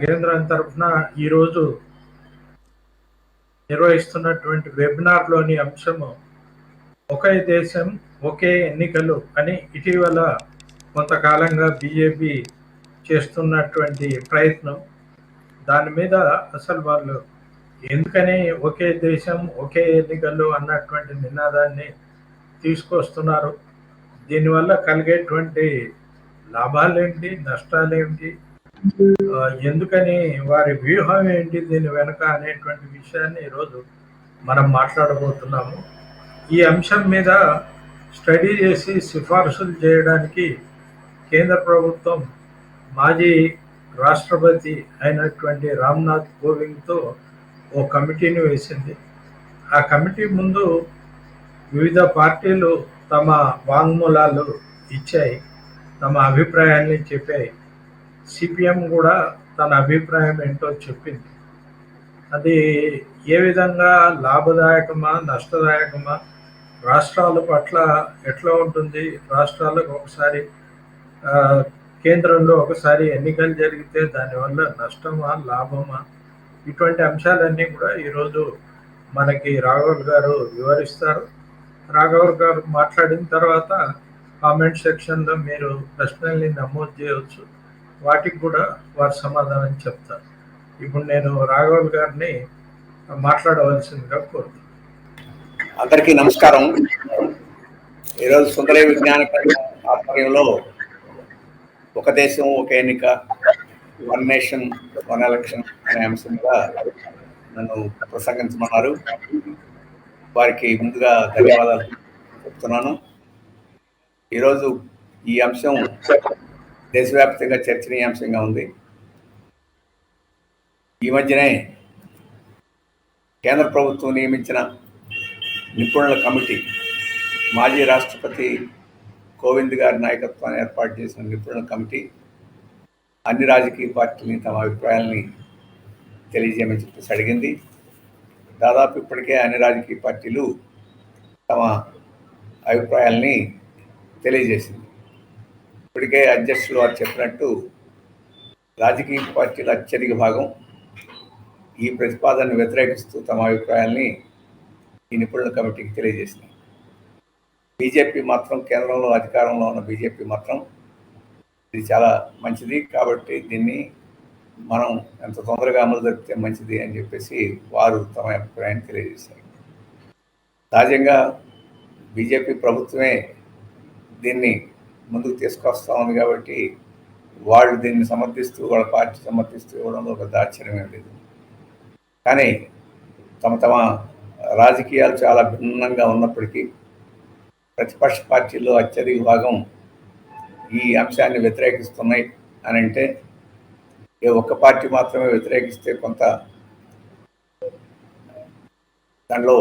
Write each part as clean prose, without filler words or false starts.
కేంద్రం తరఫున ఈరోజు నిర్వహిస్తున్నటువంటి వెబినార్లోని అంశము ఒకే దేశం ఒకే ఎన్నికలు అని ఇటీవల కొంతకాలంగా బీజేపీ చేస్తున్నటువంటి ప్రయత్నం. దాని మీద అసలు వాళ్ళు ఎందుకని ఒకే దేశం ఒకే ఎన్నికలు అన్నటువంటి నినాదాన్ని తీసుకొస్తున్నారు, దీనివల్ల కలిగేటువంటి లాభాలేంటి, నష్టాలేంటి, ఎందుకని వారి వ్యూహం ఏంటి దీని వెనుక అనేటువంటి విషయాన్ని ఈరోజు మనం మాట్లాడబోతున్నాము. ఈ అంశం మీద స్టడీ చేసి సిఫార్సులు చేయడానికి కేంద్ర ప్రభుత్వం మాజీ రాష్ట్రపతి అయినటువంటి రామ్నాథ్ కోవింద్తో ఓ కమిటీని వేసింది. ఆ కమిటీ ముందు వివిధ పార్టీలు తమ వాంగ్మూలాలు ఇచ్చాయి, తమ అభిప్రాయాన్ని చెప్పాయి. సిపిఎం కూడా తన అభిప్రాయం ఏంటో చెప్పింది. అది ఏ విధంగా లాభదాయకమా నష్టదాయకమా, రాష్ట్రాల పట్ల ఎట్లా ఉంటుంది, రాష్ట్రాలకు ఒకసారి కేంద్రంలో ఒకసారి ఎన్నికలు జరిగితే దానివల్ల నష్టమా లాభమా, ఇటువంటి అంశాలన్నీ కూడా ఈరోజు మనకి రాఘవ్ గారు వివరిస్తారు. రాఘవ్ గారు మాట్లాడిన తర్వాత కామెంట్ సెక్షన్లో మీరు ప్రశ్నల్ని నమోదు చేయవచ్చు, వాటికి కూడా వారు సమాధానం చెప్తారు. ఇప్పుడు నేను రాఘవ్ గారిని మాట్లాడవలసిందిగా కోరుతున్నాను. అందరికీ నమస్కారం. ఈరోజు సుందరయ్య విజ్ఞాన ఆధ్వర్యంలో ఒక దేశం ఒక ఎన్నిక, వన్ నేషన్ వన్ ఎలక్షన్ అనే అంశంగా నన్ను ప్రసంగించమన్నారు. వారికి ముందుగా ధన్యవాదాలు చెప్తున్నాను. ఈరోజు ఈ అంశం దేశవ్యాప్తంగా చర్చనీయాంశంగా ఉంది. ఈ మధ్యనే కేంద్ర ప్రభుత్వం నియమించిన నిపుణుల కమిటీ, మాజీ రాష్ట్రపతి కోవింద్ గారి నాయకత్వాన్ని ఏర్పాటు చేసిన నిపుణుల కమిటీ అన్ని రాజకీయ పార్టీలని తమ అభిప్రాయాలని తెలియజేయమని చెప్పేసి అడిగింది. దాదాపు ఇప్పటికే అన్ని రాజకీయ పార్టీలు తమ అభిప్రాయాలని తెలియజేసింది. ఇప్పటికే అధ్యక్షులు వారు చెప్పినట్టు రాజకీయ పార్టీల అత్యధిక భాగం ఈ ప్రతిపాదనను వ్యతిరేకిస్తూ తమ అభిప్రాయాల్ని ఈ నిపుణుల కమిటీకి తెలియజేసింది. బీజేపీ మాత్రం, కేంద్రంలో అధికారంలో ఉన్న బీజేపీ మాత్రం ఇది చాలా మంచిది కాబట్టి దీన్ని మనం ఎంత తొందరగా అమలు జరిపితే మంచిది అని చెప్పేసి వారు తమ అభిప్రాయాన్ని తెలియజేశారు. సహజంగా బీజేపీ ప్రభుత్వమే దీన్ని ముందుకు తీసుకొస్తా ఉంది కాబట్టి వాళ్ళు దీన్ని సమర్థిస్తూ, వాళ్ళ పార్టీ సమర్థిస్తూ ఇవ్వడంలో పెద్ద ఆశ్చర్యమే లేదు. కానీ తమ తమ రాజకీయాలు చాలా భిన్నంగా ఉన్నప్పటికీ ప్రతిపక్ష పార్టీల్లో అత్యధిక భాగం ఈ అంశాన్ని వ్యతిరేకిస్తున్నాయి అని అంటే, ఏ ఒక్క పార్టీ మాత్రమే వ్యతిరేకిస్తే కొంత దానిలో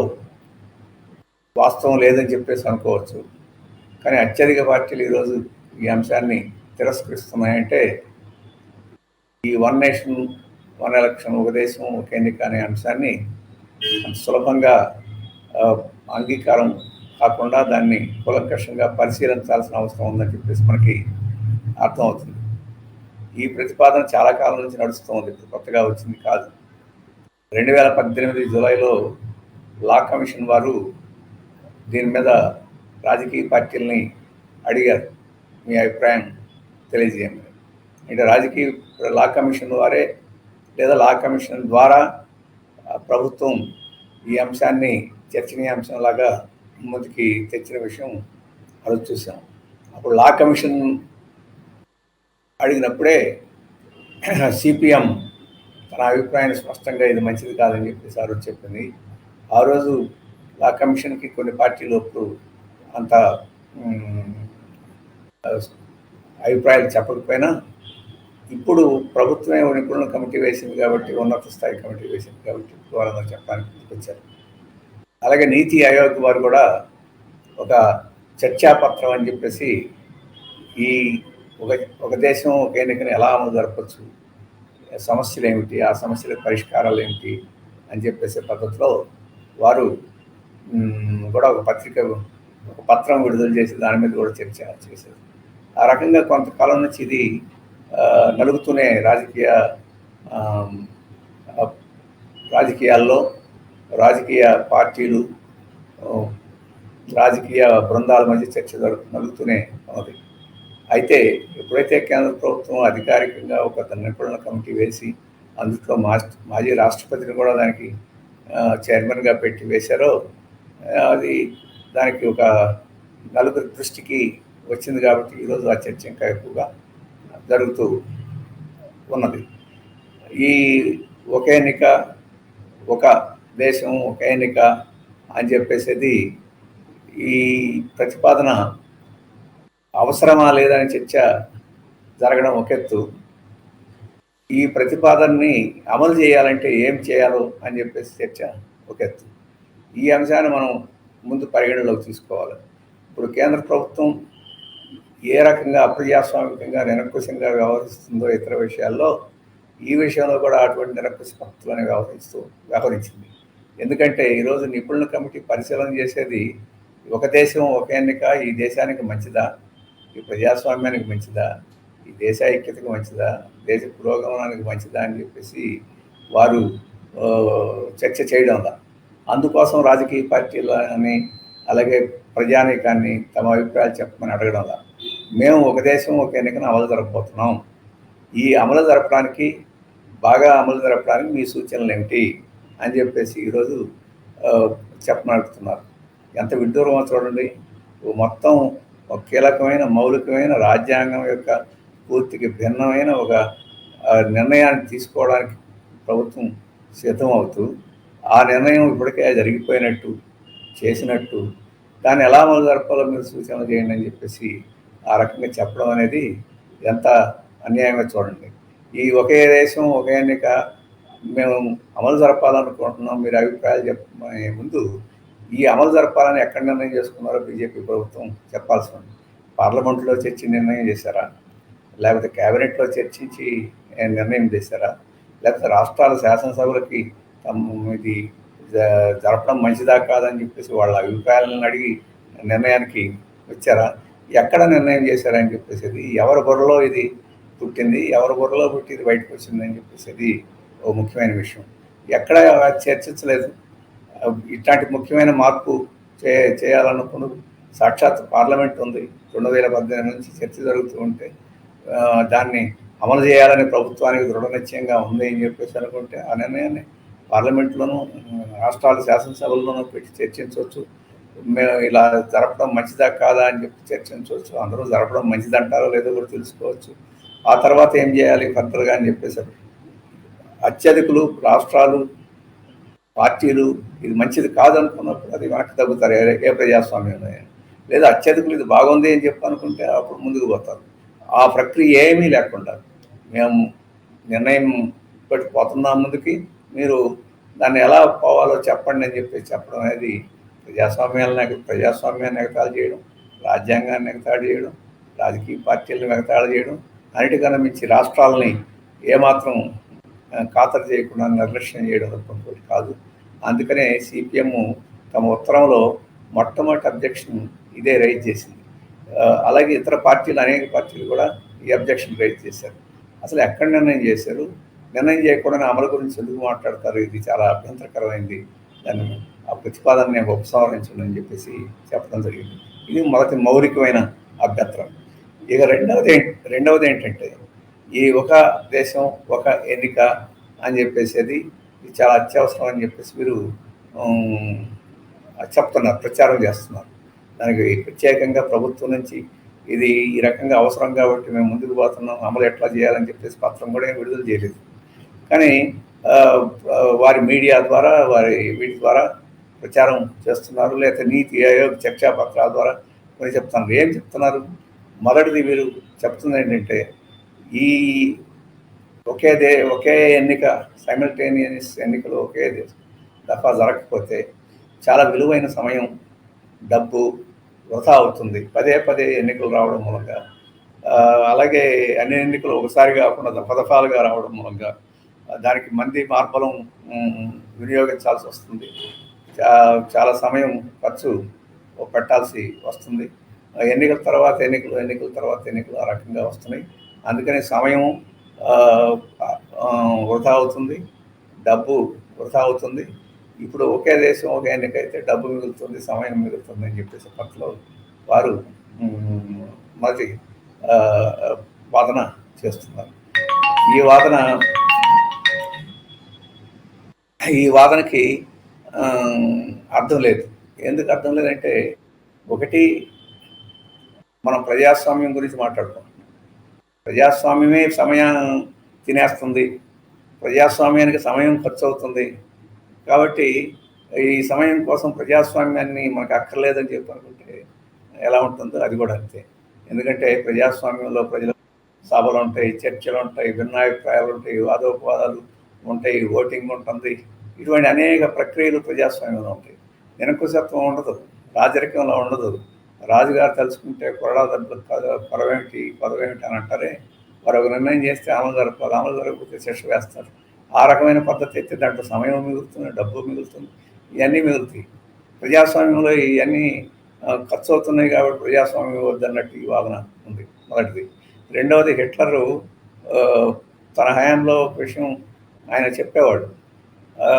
వాస్తవం లేదని చెప్పేసి అనుకోవచ్చు. కానీ అత్యధిక పార్టీలు ఈరోజు ఈ అంశాన్ని తిరస్కరిస్తున్నాయంటే ఈ వన్ నేషన్ వన్ ఎలక్షన్, ఒక దేశం ఒక ఎన్నిక అనే అంశాన్ని అంత సులభంగా అంగీకారం కాకుండా దాన్ని కూలంకషంగా పరిశీలించాల్సిన అవసరం ఉందని చెప్పేసి మనకి అర్థమవుతుంది. ఈ ప్రతిపాదన చాలా కాలం నుంచి నడుస్తూ ఉంది, ఇప్పుడు కొత్తగా వచ్చింది కాదు. 2018 జూలైలో లా కమిషన్ వారు దీని మీద రాజకీయ పార్టీలని అడిగారు, మీ అభిప్రాయం తెలియజేయమని. అంటే రాజకీయ లా కమిషన్ వారే లేదా లా కమిషన్ ద్వారా ప్రభుత్వం ఈ అంశాన్ని చర్చనీయాంశంలాగా ముందుకి తెచ్చిన విషయం అది చూసాం. అప్పుడు లా కమిషన్ అడిగినప్పుడే సిపిఎం తన అభిప్రాయాన్ని స్పష్టంగా ఇది మంచిది కాదని చెప్పేసి ఆ రోజు చెప్పింది. ఆ రోజు లా కమిషన్కి కొన్ని పార్టీలు అప్పుడు అంత అభిప్రాయాలు చెప్పకపోయినా ఇప్పుడు ప్రభుత్వమే నిపుణుల కమిటీ వేసింది కాబట్టి, ఉన్నత స్థాయి కమిటీ వేసింది కాబట్టి వాళ్ళందరూ చెప్పడానికి వచ్చారు. అలాగే నీతి ఆయోగ్ వారు కూడా ఒక చర్చాపత్రం అని చెప్పేసి ఈ ఒక దేశం ఒక ఎన్నికను ఎలా అమలు జరపచ్చు, సమస్యలు ఏమిటి, ఆ సమస్యల పరిష్కారాలు ఏమిటి అని చెప్పేసే పద్ధతిలో వారు కూడా ఒక పత్రం విడుదల చేసి దాని మీద కూడా చర్చ చేశారు. ఆ రకంగా కొంతకాలం నుంచి ఇది నలుగుతూనే రాజకీయ ఆమ్, ఆ, రాజకీయాల్లో రాజకీయ పార్టీలు, ఆ, రాజకీయ బృందాల మధ్య చర్చ నలుగుతూనే ఉన్నది. అయితే ఎప్పుడైతే కేంద్ర ప్రభుత్వం అధికారికంగా ఒక నిపుణుల కమిటీ వేసి అందులో మాజీ రాష్ట్రపతిని కూడా దానికి చైర్మన్గా పెట్టి వేశారో, అది దానికి ఒక నలుగురి దృష్టికి వచ్చింది కాబట్టి ఈరోజు ఆ చర్చ ఇంకా ఎక్కువగా జరుగుతూ ఉన్నది. ఈ ఒక ఎన్నిక, ఒక దేశం, ఒక ఎన్నిక అని చెప్పేసేది ఈ ప్రతిపాదన అవసరమా లేదని చర్చ జరగడం ఒక ఎత్తు. ఈ ప్రతిపాదనని అమలు చేయాలంటే ఏం చేయాలో అని చెప్పేసి చర్చ ఒక ఎత్తు. ఈ అంశాన్ని మనం ముందు పరిగణలోకి తీసుకోవాలి. ఇప్పుడు కేంద్ర ప్రభుత్వం ఏ రకంగా అప్రజాస్వామికంగా నిరంకుశంగా వ్యవహరిస్తుందో ఇతర విషయాల్లో, ఈ విషయంలో కూడా అటువంటి నిరంకుశ పద్ధతులను వ్యవహరించింది. ఎందుకంటే ఈరోజు నిపుణుల కమిటీ పరిశీలన చేసేది ఒక దేశం ఒక ఎన్నిక ఈ దేశానికి మంచిదా, ఈ ప్రజాస్వామ్యానికి మంచిదా, ఈ దేశ ఐక్యతకు మంచిదా, దేశ పురోగమనానికి మంచిదా అని చెప్పేసి వారు చర్చ చేయడంలా. అందుకోసం రాజకీయ పార్టీలని అలాగే ప్రజానీకాన్ని తమ అభిప్రాయాలు చెప్పమని అడగడంలా. మేము ఒక దేశం ఒక ఎన్నికను అమలు జరపబోతున్నాం, ఈ అమలు జరపడానికి బాగా అమలు జరపడానికి మీ సూచనలు ఏమిటి అని చెప్పేసి ఈరోజు చెప్పమని అడుగుతున్నారు. ఎంత విడ్డూరమో చూడండి. మొత్తం ఒక కీలకమైన మౌలికమైన రాజ్యాంగం యొక్క పూర్తికి భిన్నమైన ఒక నిర్ణయాన్ని తీసుకోవడానికి ప్రభుత్వం సిద్ధం అవుతూ, ఆ నిర్ణయం ఇప్పటికే జరిగిపోయినట్టు చేసినట్టు దాన్ని ఎలా అమలు జరపాలో మీరు సూచనలు చేయండి అని చెప్పేసి ఆ రకంగా చెప్పడం అనేది ఎంత అన్యాయంగా చూడండి. ఈ ఒకే దేశం ఒక ఎన్నిక మేము అమలు జరపాలనుకుంటున్నాం, మీరు అభిప్రాయాలు చెప్పే ముందు ఈ అమలు జరపాలని ఎక్కడ నిర్ణయం చేసుకున్నారో బీజేపీ ప్రభుత్వం చెప్పాల్సి ఉంది. పార్లమెంట్లో చర్చి నిర్ణయం చేశారా, లేకపోతే క్యాబినెట్లో చర్చించి నిర్ణయం చేశారా, లేకపోతే రాష్ట్రాల శాసనసభలకి ఇది జరపడం మంచిదా కాదని చెప్పేసి వాళ్ళ అభిప్రాయాలను అడిగి నిర్ణయానికి వచ్చారా, ఎక్కడ నిర్ణయం చేశారని చెప్పేసి, ఎవరి బుర్రలో ఇది పుట్టింది, ఎవరి బుర్రలో పుట్టి ఇది బయటకు వచ్చిందని చెప్పేసి ఓ ముఖ్యమైన విషయం. ఎక్కడ చర్చించలేదు. ఇట్లాంటి ముఖ్యమైన మార్పు చేయాలనుకున్న సాక్షాత్ పార్లమెంట్ ఉంది. 2018 నుంచి చర్చ జరుగుతూ ఉంటే దాన్ని అమలు చేయాలని ప్రభుత్వానికి దృఢ నిశ్చయంగా ఉంది అని చెప్పేసి అనుకుంటే ఆ నిర్ణయాన్ని పార్లమెంట్లోనూ రాష్ట్రాల శాసనసభల్లోనూ పెట్టి చర్చించవచ్చు. మేము ఇలా జరపడం మంచిదా కాదా అని చెప్పి చర్చించవచ్చు. అందరూ జరపడం మంచిదంటారో లేదో కూడా తెలుసుకోవచ్చు. ఆ తర్వాత ఏం చేయాలి ఫర్దర్గా అని చెప్పేసారు. అత్యధికులు, రాష్ట్రాలు, పార్టీలు ఇది మంచిది కాదనుకున్నప్పుడు అది వెనక్కి తగ్గుతారు ఏ ప్రజాస్వామ్యంలో. లేదా అత్యధికులు ఇది బాగుంది అని చెప్పి అనుకుంటే అప్పుడు ముందుకు పోతారు. ఆ ప్రక్రియ ఏమీ లేకుండా మేము నిర్ణయం పెట్టి పోతున్నాం ముందుకి, మీరు దాన్ని ఎలా పోవాలో చెప్పండి అని చెప్పి చెప్పడం అనేది ప్రజాస్వామ్యాన్ని ఎగతాళి చేయడం, రాజ్యాంగాన్ని ఎగతాళి చేయడం, రాజకీయ పార్టీలను ఎగతాళి చేయడం, అన్నిటికన్నా మించి రాష్ట్రాలని ఏమాత్రం ఖాతరు చేయకుండా నిర్లక్ష్యం చేయడం అనుకుంటుంది కాదు. అందుకనే సిపిఎం తమ ఉత్తరంలో మొట్టమొదటి అబ్జెక్షన్ ఇదే రైజ్ చేసింది. అలాగే ఇతర పార్టీలు, అనేక పార్టీలు కూడా ఈ అబ్జెక్షన్ రైజ్ చేశారు. అసలు ఎక్కడ నిర్ణయం చేశారు, నిర్ణయం చేయకుండా అమలు గురించి ఎందుకు మాట్లాడతారు, ఇది చాలా అభ్యంతరకరమైంది, దాన్ని ఆ ప్రతిపాదనని ఉపసంహరించండి అని చెప్పేసి చెప్పడం జరిగింది. ఇది మొదటి మౌలికమైన అభ్యంతరం. ఇక రెండవది ఏంటంటే ఈ ఒక దేశం ఒక ఎన్నిక అని చెప్పేసి అది చాలా అత్యవసరం అని చెప్పేసి మీరు చెప్తున్నారు, ప్రచారం చేస్తున్నారు. దానికి ప్రత్యేకంగా ప్రభుత్వం నుంచి ఇది ఈ రకంగా అవసరం కాబట్టి మేము ముందుకు పోతున్నాం, అమలు ఎట్లా చేయాలని చెప్పేసి పత్రం కూడా విడుదల చేయలేదు. కానీ వారి మీడియా ద్వారా వీటి ద్వారా ప్రచారం చేస్తున్నారు. లేకపోతే నీతి ఆయోగ్ చర్చా పత్రాల ద్వారా కొన్ని చెప్తున్నారు. ఏం చెప్తున్నారు? మొదటిది వీరు చెప్తుంది ఏంటంటే ఈ ఒకే ఎన్నిక, సైమల్టేనియస్ ఎన్నికలు ఒకే దఫా జరగకపోతే చాలా విలువైన సమయం, డబ్బు వృధా అవుతుంది. పదే ఎన్నికలు రావడం మూలంగా, అలాగే అన్ని ఎన్నికలు ఒకసారి కాకుండా దఫాలుగా రావడం మూలంగా దానికి మంది మార్బలం వినియోగించాల్సి వస్తుంది. చాలా సమయం ఖర్చు పెట్టాల్సి వస్తుంది. ఎన్నికల తర్వాత ఎన్నికలు ఆ రకంగా వస్తున్నాయి. అందుకని సమయం ఆ, ఆ, వృధా అవుతుంది, డబ్బు వృధా అవుతుంది. ఇప్పుడు ఒకే దేశం ఒక ఎన్నికైతే డబ్బు మిగులుతుంది, సమయం మిగులుతుంది అని చెప్పేసి పక్కలో వారు మ్, మరి ఆ, వాదన చేస్తున్నారు. ఈ వాదన ఈ వాదనకి ఆ, అర్థం లేదు. ఎందుకు అర్థం లేదంటే, ఒకటి, మనం ప్రజాస్వామ్యం గురించి మాట్లాడుకుంటున్నాం. ప్రజాస్వామ్యమే సమయం తినేస్తుంది, ప్రజాస్వామ్యానికి సమయం ఖర్చు అవుతుంది. కాబట్టి ఈ సమయం కోసం ప్రజాస్వామ్యాన్ని మనకు అక్కర్లేదని చెప్పి అనుకుంటే ఎలా ఉంటుందో అది కూడా అంతే. ఎందుకంటే ప్రజాస్వామ్యంలో ప్రజలు సభలు ఉంటాయి, చర్చలు ఉంటాయి, భిన్నాభిప్రాయాలు ఉంటాయి, వాదోపవాదాలు ఉంటాయి, ఓటింగ్ ఉంటుంది. ఇటువంటి అనేక ప్రక్రియలు ప్రజాస్వామ్యంలో ఉంటాయి. నిరంకుశత్వం ఉండదు, రాజరికంలో ఉండదు. రాజుగారు తలుచుకుంటే కొరడా దెబ్బలు పదవేమిటి అని అంటారే, వారు ఒక నిర్ణయం చేస్తే అమలు జరపాలి, అమలు జరగకపోతే శిక్ష వేస్తారు. ఆ రకమైన పద్ధతి అయితే దాంట్లో సమయం మిగులుతుంది, డబ్బు మిగులుతుంది, ఇవన్నీ మిగులుతాయి. ప్రజాస్వామ్యంలో ఇవన్నీ ఖర్చు అవుతున్నాయి కాబట్టి ప్రజాస్వామ్యం వద్దన్నట్టు ఈ వాదన ఉంది, మొదటిది. రెండవది, హిట్లరు ఆ, తన హయాంలో ఒక విషయం ఆయన చెప్పేవాడు. ఆ,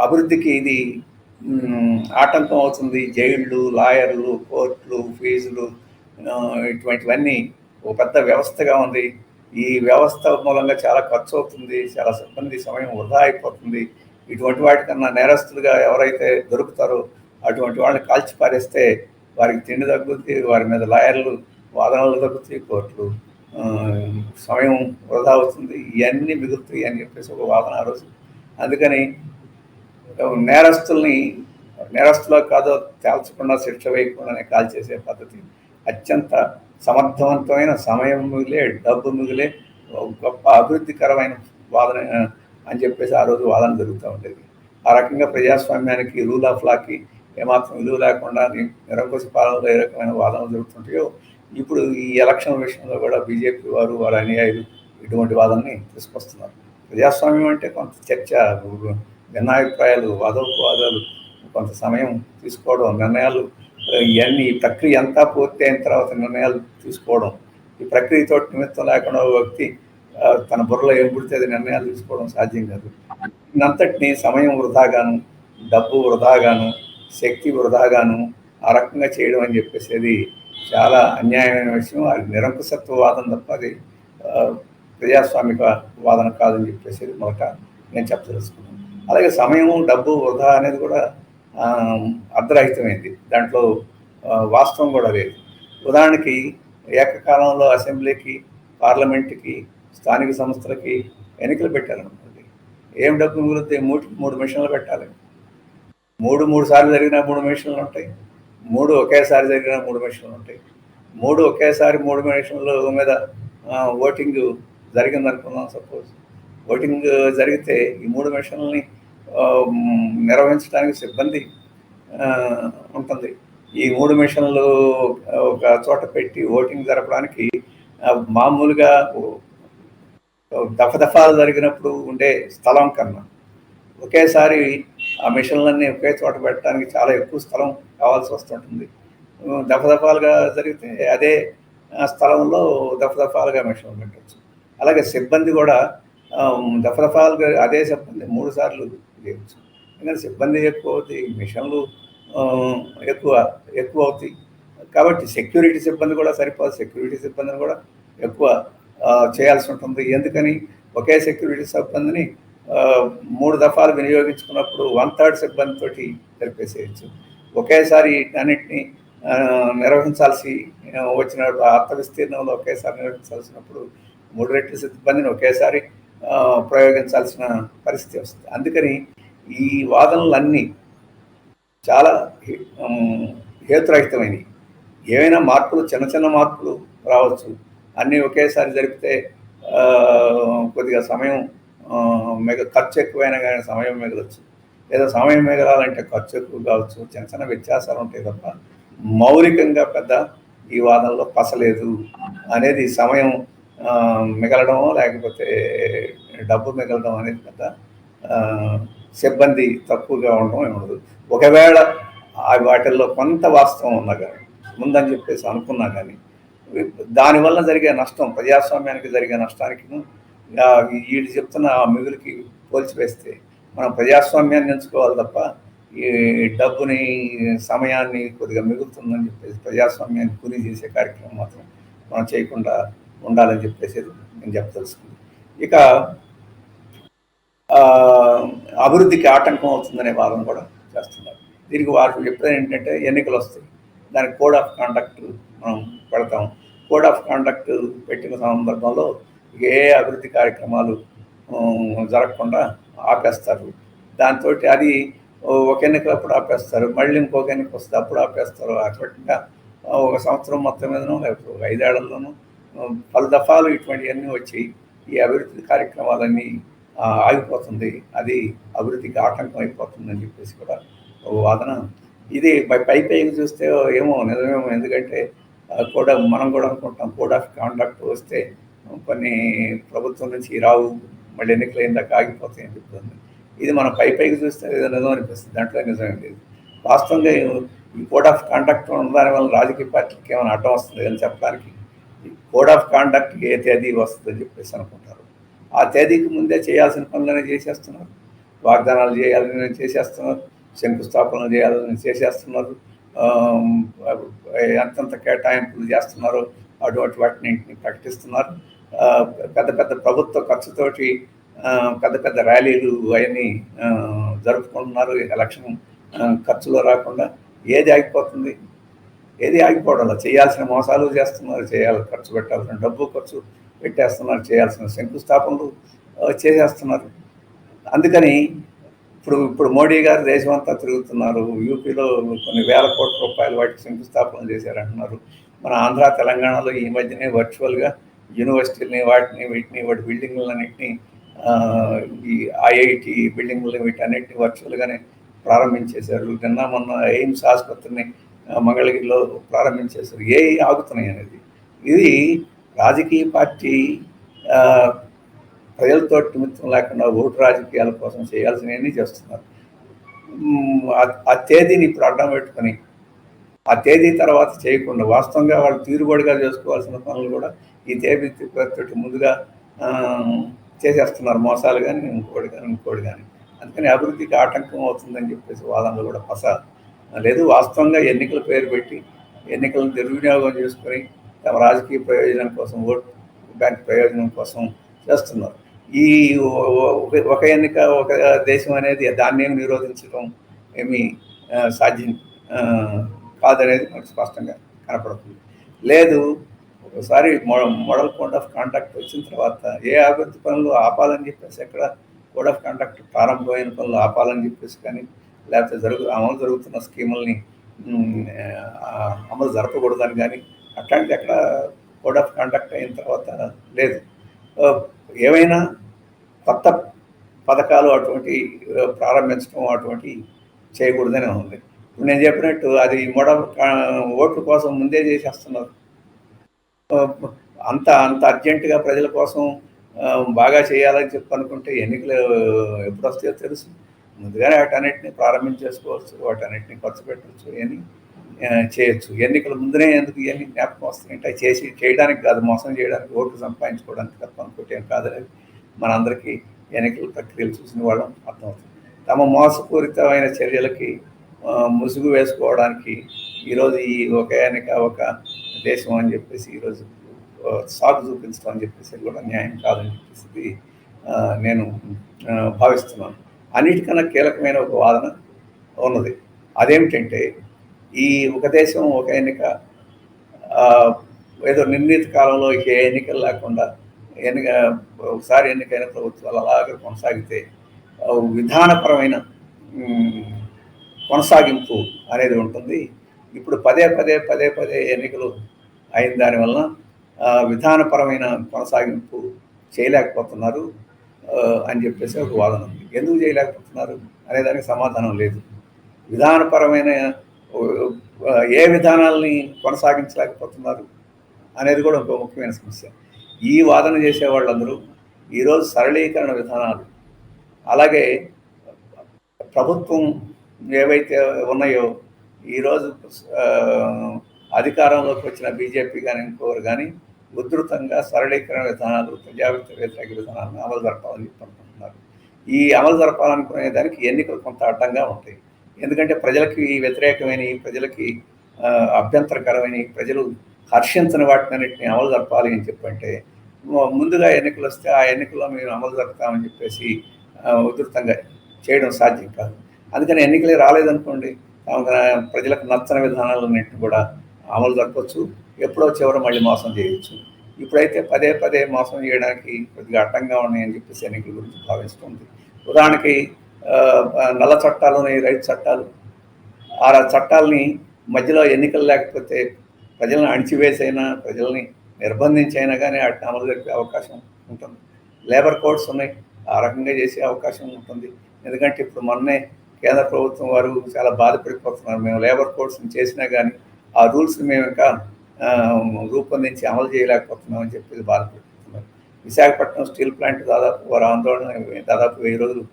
అభివృద్ధికి ఇది ఆటంకం అవుతుంది, జైళ్ళు, లాయర్లు, కోర్టులు, ఫీజులు, ఆ, ఇటువంటివన్నీ ఒక పెద్ద వ్యవస్థగా ఉంది. ఈ వ్యవస్థ మూలంగా చాలా ఖర్చు అవుతుంది, చాలా సిబ్బంది సమయం వృధా అయిపోతుంది. ఇటువంటి వాటికన్నా నేరస్తులుగా ఎవరైతే దొరుకుతారో అటువంటి వాళ్ళని కాల్చి పారేస్తే వారికి తిండి తగ్గుతుంది, వారి మీద లాయర్లు వాదనలు తగ్గుతాయి, కోర్టులు ఆ, సమయం వృధా అవుతుంది, ఇవన్నీ మిగులుతాయి అని చెప్పేసి ఒక వాదన ఆ రోజు. అందుకని నేరస్తుల్ని నేరస్తులో కాదో తేల్చకుండా శిక్ష వేయకుండానే కాల్చేసే పద్ధతి అత్యంత సమర్థవంతమైన, సమయం మిగిలే, డబ్బు మిగిలే గొప్ప అభివృద్ధికరమైన వాదన అని చెప్పేసి ఆ రోజు వాదన జరుగుతూ ఉండేది. ఆ రకంగా ప్రజాస్వామ్యానికి, రూల్ ఆఫ్ లాకి ఏమాత్రం విలువ లేకుండా నిరంకుశ పాలనలో ఏ రకమైన వాదనలు జరుగుతుంటాయో ఇప్పుడు ఈ ఎలక్షన్ విషయంలో కూడా బీజేపీ వారు, వారి అనుయాయులు ఇటువంటి వాదనని తీసుకొస్తున్నారు. ప్రజాస్వామ్యం అంటే కొంత చర్చ, భిన్నాభిప్రాయాలు, వాదోపవాదాలు, కొంత సమయం తీసుకోవడం, నిర్ణయాలు, ఇవన్నీ ఈ ప్రక్రియ అంతా పూర్తి అయిన తర్వాత నిర్ణయాలు తీసుకోవడం. ఈ ప్రక్రియతో నిమిత్తం లేకుండా ఒక వ్యక్తి తన బుర్రలో ఏం పుడితే అది నిర్ణయాలు తీసుకోవడం సాధ్యం కాదు. దీనంతటినీ సమయం వృధాగాను, డబ్బు వృధాగాను, శక్తి వృధాగాను ఆ రకంగా చేయడం అని చెప్పేసి అది చాలా అన్యాయమైన విషయం. అది నిరంకుశత్వ వాదన తప్ప అది ప్రజాస్వామిక వాదన కాదని చెప్పేసి మొదట నేను చెప్పదలుచుకున్నాను. అలాగే సమయం, డబ్బు వృధా అనేది కూడా అర్ధరహితమైంది, దాంట్లో వాస్తవం కూడా లేదు. ఉదాహరణకి ఏకకాలంలో అసెంబ్లీకి, పార్లమెంట్కి, స్థానిక సంస్థలకి ఎన్నికలు పెట్టాలనుకోండి, ఏం డబ్బు మిగిలితే 3 మిషన్లు పెట్టాలి. మూడు సార్లు జరిగిన 3 మిషన్లు ఉంటాయి, 3 ఒకేసారి జరిగిన 3 మిషన్లు ఉంటాయి. 3 ఒకేసారి 3 మిషన్ల మీద ఓటింగ్ జరిగిందనుకున్నాం. సపోజ్ ఓటింగ్ జరిగితే ఈ 3 మిషన్లని నిర్వహించడానికి సిబ్బంది ఉంటుంది. ఈ 3 మిషన్లు ఒక చోట పెట్టి ఓటింగ్ జరపడానికి మామూలుగా దఫదఫాలు జరిగినప్పుడు ఉండే స్థలం కన్నా ఒకేసారి ఆ మిషన్లన్నీ ఒకే చోట పెట్టడానికి చాలా ఎక్కువ స్థలం కావాల్సి వస్తుంటుంది. దఫదఫాలుగా జరిగితే అదే స్థలంలో దఫదఫాలుగా మిషన్లు పెట్టవచ్చు. అలాగే సిబ్బంది కూడా దఫదఫాలుగా అదే సిబ్బంది 3 సార్లు చేయవచ్చు. ఎందుకంటే సిబ్బంది ఎక్కువ అవుతాయి, మిషన్లు ఎక్కువ అవుతాయి. కాబట్టి సెక్యూరిటీ సిబ్బంది కూడా సరిపోదు, సెక్యూరిటీ సిబ్బందిని కూడా ఎక్కువ చేయాల్సి ఉంటుంది. ఎందుకని ఒకే సెక్యూరిటీ సిబ్బందిని 3 దఫాలు వినియోగించుకున్నప్పుడు 1/3 సిబ్బందితోటి జరిపేసేయచ్చు. ఒకేసారి అన్నింటినీ నిర్వహించాల్సి వచ్చినప్పుడు అర్థ విస్తీర్ణంలో ఒకేసారి నిర్వహించాల్సినప్పుడు 3 రెట్ల సిబ్బందిని ఒకేసారి ప్రయోగించాల్సిన పరిస్థితి వస్తుంది. అందుకని ఈ వాదనలన్నీ చాలా హేతురహితమైనవి. ఏవైనా మార్పులు, చిన్న మార్పులు రావచ్చు, అన్నీ ఒకేసారి జరిపితే కొద్దిగా సమయం ఖర్చు ఎక్కువైనా కానీ సమయం మిగలవచ్చు, లేదా సమయం మిగలాలంటే ఖర్చు ఎక్కువ కావచ్చు. చిన్న వ్యత్యాసాలు ఉంటాయి తప్ప మౌలికంగా పెద్ద ఈ వాదనలో పసలేదు అనేది సమయం మిగలడం లేకపోతే డబ్బు మిగలడం అనేది పెద్ద సిబ్బంది తక్కువగా ఉండడం ఉండదు. ఒకవేళ వాటిల్లో కొంత వాస్తవం ఉన్నా కానీ, ముందని చెప్పేసి అనుకున్నా కానీ, దానివల్ల జరిగే నష్టం, ప్రజాస్వామ్యానికి జరిగే నష్టానికి వీళ్ళు చెప్తున్న ఆ మిగులుకి పోల్చివేస్తే మనం ప్రజాస్వామ్యాన్ని ఎంచుకోవాలి తప్ప ఈ డబ్బుని, సమయాన్ని కొద్దిగా మిగులుతుందని చెప్పేసి ప్రజాస్వామ్యాన్ని కూలీ చేసే కార్యక్రమం మాత్రం మనం చేయకుండా ఉండాలని చెప్పేసి నేను చెప్పదలుచుకుంది. ఇక అభివృద్ధికి ఆటంకం అవుతుందనే వాదన కూడా చేస్తున్నారు. దీనికి వారు చెప్పేది ఏంటంటే ఎన్నికలు వస్తాయి, దానికి కోడ్ ఆఫ్ కాండక్ట్ మనం పెడతాం. కోడ్ ఆఫ్ కాండక్ట్ పెట్టిన సందర్భంలో ఏ అభివృద్ధి కార్యక్రమాలు జరగకుండా ఆపేస్తారు. దాంతో అది ఒక ఎన్నికలప్పుడు ఆపేస్తారు, మళ్ళీ ఇంకొక ఎన్నిక వస్తే అప్పుడు ఆపేస్తారు. అట్లా ఒక సంవత్సరం మొత్తం మీదనో లేకపోతే ఒక 5 ఏళ్లలోనూ పలు దఫాలు ఇటువంటివన్నీ వచ్చి ఈ అభివృద్ధి కార్యక్రమాలన్నీ ఆగిపోతుంది, అది అభివృద్ధికి ఆటంకం అయిపోతుందని చెప్పేసి కూడా వాదన. ఇది పైకి చూస్తే ఏమో నిజమేమో, ఎందుకంటే కూడా మనం కూడా అనుకుంటాం కోడ్ ఆఫ్ కాండక్ట్ వస్తే కొన్ని ప్రభుత్వం నుంచి రావు, మళ్ళీ ఎన్నికలు అయిన దాకా ఆగిపోతాయి అని చెప్తుంది. ఇది మనం పైకి చూస్తే నిజం అనిపిస్తుంది, దాంట్లో నిజమే లేదు. వాస్తవంగా ఈ కోడ్ ఆఫ్ కాండక్ట్ ఉండదాని వల్ల రాజకీయ పార్టీకి ఏమైనా అడ్డం వస్తుంది అని చెప్పడానికి ఈ కోడ్ ఆఫ్ కాండక్ట్ ఏ తేదీ వస్తుందని చెప్పేసి అనుకుంటారు. ఆ తేదీకి ముందే చేయాల్సిన పనులనే చేసేస్తున్నారు, వాగ్దానాలు చేయాలని చేసేస్తున్నారు, శంకుస్థాపనలు చేయాలని చేసేస్తున్నారు, ఎంతంత కేటాయింపులు చేస్తున్నారు అటువంటి వాటిని ప్రకటిస్తున్నారు. పెద్ద పెద్ద ప్రభుత్వ ఖర్చుతోటి పెద్ద పెద్ద ర్యాలీలు అవన్నీ జరుపుకుంటున్నారు. ఎలక్షన్ ఖర్చులో రాకుండా ఏది ఆగిపోతుంది? ఏది ఆగిపోవడంలో చేయాల్సిన మోసాలు చేస్తున్నారు, ఖర్చు పెట్టాల్సిన డబ్బు ఖర్చు పెట్టేస్తున్నారు, చేయాల్సిన శంకుస్థాపనలు చేసేస్తున్నారు. అందుకని ఇప్పుడు మోడీ గారు దేశం అంతా తిరుగుతున్నారు. యూపీలో కొన్ని వేల కోట్ల రూపాయలు వాటికి శంకుస్థాపన చేశారంటున్నారు. మన ఆంధ్ర, తెలంగాణలో ఈ మధ్యనే వర్చువల్గా యూనివర్సిటీలని వీటి బిల్డింగ్లన్నింటినీ, ఈ ఐఐటి బిల్డింగ్లని వీటన్నిటిని వర్చువల్గానే ప్రారంభించేశారు. నిన్న మొన్న ఎయిమ్స్ ఆసుపత్రిని మంగళగిరిలో ప్రారంభించేశారు. ఏ ఆగుతున్నాయి అనేది, ఇది రాజకీయ పార్టీ ప్రజలతో నిమిత్తం లేకుండా ఓటు రాజకీయాల కోసం చేయాల్సినవన్నీ చేస్తున్నారు. ఆ తేదీని ఇప్పుడు అడ్డం పెట్టుకొని ఆ తేదీ తర్వాత చేయకుండా వాస్తవంగా వాళ్ళు తీరుబడిగా చేసుకోవాల్సిన పనులు కూడా ఈ తేదీ తోటి ముందుగా చేసేస్తున్నారు, మోసాలు కానీ ఇంకోటి కానీ. అందుకని అభివృద్ధికి ఆటంకం అవుతుందని చెప్పేసి వాదనలు కూడా లేదు. వాస్తవంగా ఎన్నికల పేరు పెట్టి ఎన్నికలను దుర్వినియోగం చేసుకొని తమ రాజకీయ ప్రయోజనం కోసం, ఓటు బ్యాంక్ ప్రయోజనం కోసం చేస్తున్నారు. ఈ ఒక ఎన్నిక ఒక దేశం అనేది దాన్ని ఏమి నిరోధించడం ఏమీ సాధ్యం కాదనేది మనకు స్పష్టంగా కనపడుతుంది. లేదు, ఒకసారి మోడల్ కోడ్ ఆఫ్ కాండక్ట్ వచ్చిన తర్వాత ఏ అభివృద్ధి పనులు ఆపాలని చెప్పేసి, ఎక్కడ కోడ్ ఆఫ్ కాండక్ట్ ప్రారంభమైన పనులు ఆపాలని చెప్పేసి కానీ, లేకపోతే అమలు జరుగుతున్న స్కీముల్ని అమలు జరపకూడదని కానీ అట్లాంటిది ఎక్కడ కోడ్ ఆఫ్ కాండక్ట్ అయిన తర్వాత లేదు. ఏమైనా కొత్త పథకాలు అటువంటి ప్రారంభించడం అటువంటి చేయకూడదనే ఉంది. ఇప్పుడు నేను చెప్పినట్టు అది ఓట్ల కోసం ముందే చేసేస్తున్నారు. అంత అర్జెంటుగా ప్రజల కోసం బాగా చేయాలని చెప్పి అనుకుంటే ఎన్నికలు ఎప్పుడు వస్తాయో తెలుసు. ముందుగానే వాటన్నిటిని ప్రారంభించేసుకోవచ్చు, వాటన్నిటిని ఖర్చు పెట్టవచ్చు అని చేయొచ్చు. ఎన్నికల ముందునే ఎందుకు ఇవన్నీ జ్ఞాపకం వస్తాయంటే చేయడానికి కాదు, మోసం చేయడానికి, ఓట్లు సంపాదించుకోవడానికి తప్ప అనుకుంటే ఏం కాదని మనందరికీ ఎన్నికల ప్రక్రియలు చూసిన వాళ్ళం అర్థమవుతుంది. తమ మోసపూరితమైన చర్యలకి ముసుగు వేసుకోవడానికి ఈరోజు ఈ ఒక ఎన్నిక ఒక దేశం అని చెప్పేసి ఈరోజు సాగు చూపించడం అని చెప్పేసి కూడా న్యాయం కాదని చెప్పేసి నేను భావిస్తున్నాను. అన్నిటికన్నా కీలకమైన ఒక వాదన ఉన్నది. అదేమిటంటే ఈ ఒక దేశం ఒక ఎన్నిక ఏదో నిర్ణీత కాలంలో ఏ ఎన్నికలు లేకుండా ఒకసారి ఎన్నికైన ప్రభుత్వాలు అలాగే కొనసాగితే విధానపరమైన కొనసాగింపు అనేది ఉంటుంది. ఇప్పుడు పదే ఎన్నికలు అయిన దానివల్ల విధానపరమైన కొనసాగింపు చేయలేకపోతున్నారు అని చెప్పేసి ఒక వాదన ఉంది. ఎందుకు చేయలేకపోతున్నారు అనేదానికి సమాధానం లేదు. విధానపరమైన ఏ విధానాలని కొనసాగించలేకపోతున్నారు అనేది కూడా ఒక ముఖ్యమైన సమస్య. ఈ వాదన చేసే వాళ్ళందరూ ఈరోజు సరళీకరణ విధానాలు, అలాగే ప్రభుత్వం ఏవైతే ఉన్నాయో ఈరోజు అధికారంలోకి వచ్చిన బీజేపీ కానీ ఇంకోరు కానీ ఉధృతంగా సరళీకరణ విధానాలు, ప్రజా వ్యతిరేక విధానాలను అమలు జరపాలని చెప్పి అనుకుంటున్నారు. ఈ అమలు జరపాలనుకునే దానికి ఎన్నికలు కొంత అడ్డంగా ఉంటాయి. ఎందుకంటే ప్రజలకి వ్యతిరేకమైన, ప్రజలకి అభ్యంతరకరమైన, ప్రజలు హర్షించని వాటినన్నింటినీ అమలు జరపాలి అని చెప్పంటే ముందుగా ఎన్నికలు వస్తే ఆ ఎన్నికల్లో మేము అమలు జరుపుతామని చెప్పేసి ఉధృతంగా చేయడం సాధ్యం కాదు. అందుకని ఎన్నికలే రాలేదనుకోండి, ప్రజలకు నచ్చని విధానాలన్నింటినీ కూడా అమలు జరపచ్చు, ఎప్పుడో చివరి మళ్ళీ మోసం చేయొచ్చు. ఇప్పుడైతే పదే పదే మోసం చేయడానికి కొద్దిగా అడ్డంగా ఉన్నాయని చెప్పేసి ఎన్నికల గురించి భావిస్తుంది. ఉదాహరణకి నల్ల చట్టాలున్నాయి, రైతు చట్టాలు. ఆ చట్టాలని మధ్యలో ఎన్నికలు లేకపోతే ప్రజలను అణిచివేసైనా, ప్రజల్ని నిర్బంధించైనా కానీ వాటిని అమలు జరిపే అవకాశం ఉంటుంది. లేబర్ కోడ్స్ ఉన్నాయి, ఆ రకంగా చేసే అవకాశం ఉంటుంది. ఎందుకంటే ఇప్పుడు మొన్నే కేంద్ర ప్రభుత్వం వారు చాలా బాధపడిపోతున్నారు. మేము లేబర్ కోడ్స్ని చేసినా కానీ ఆ రూల్స్ని మేము ఇంకా రూపొందించి అమలు చేయలేకపోతున్నామని చెప్పి బాధపడిపోతున్నారు. విశాఖపట్నం స్టీల్ ప్లాంట్ వారి ఆందోళన దాదాపు 1000 రోజులు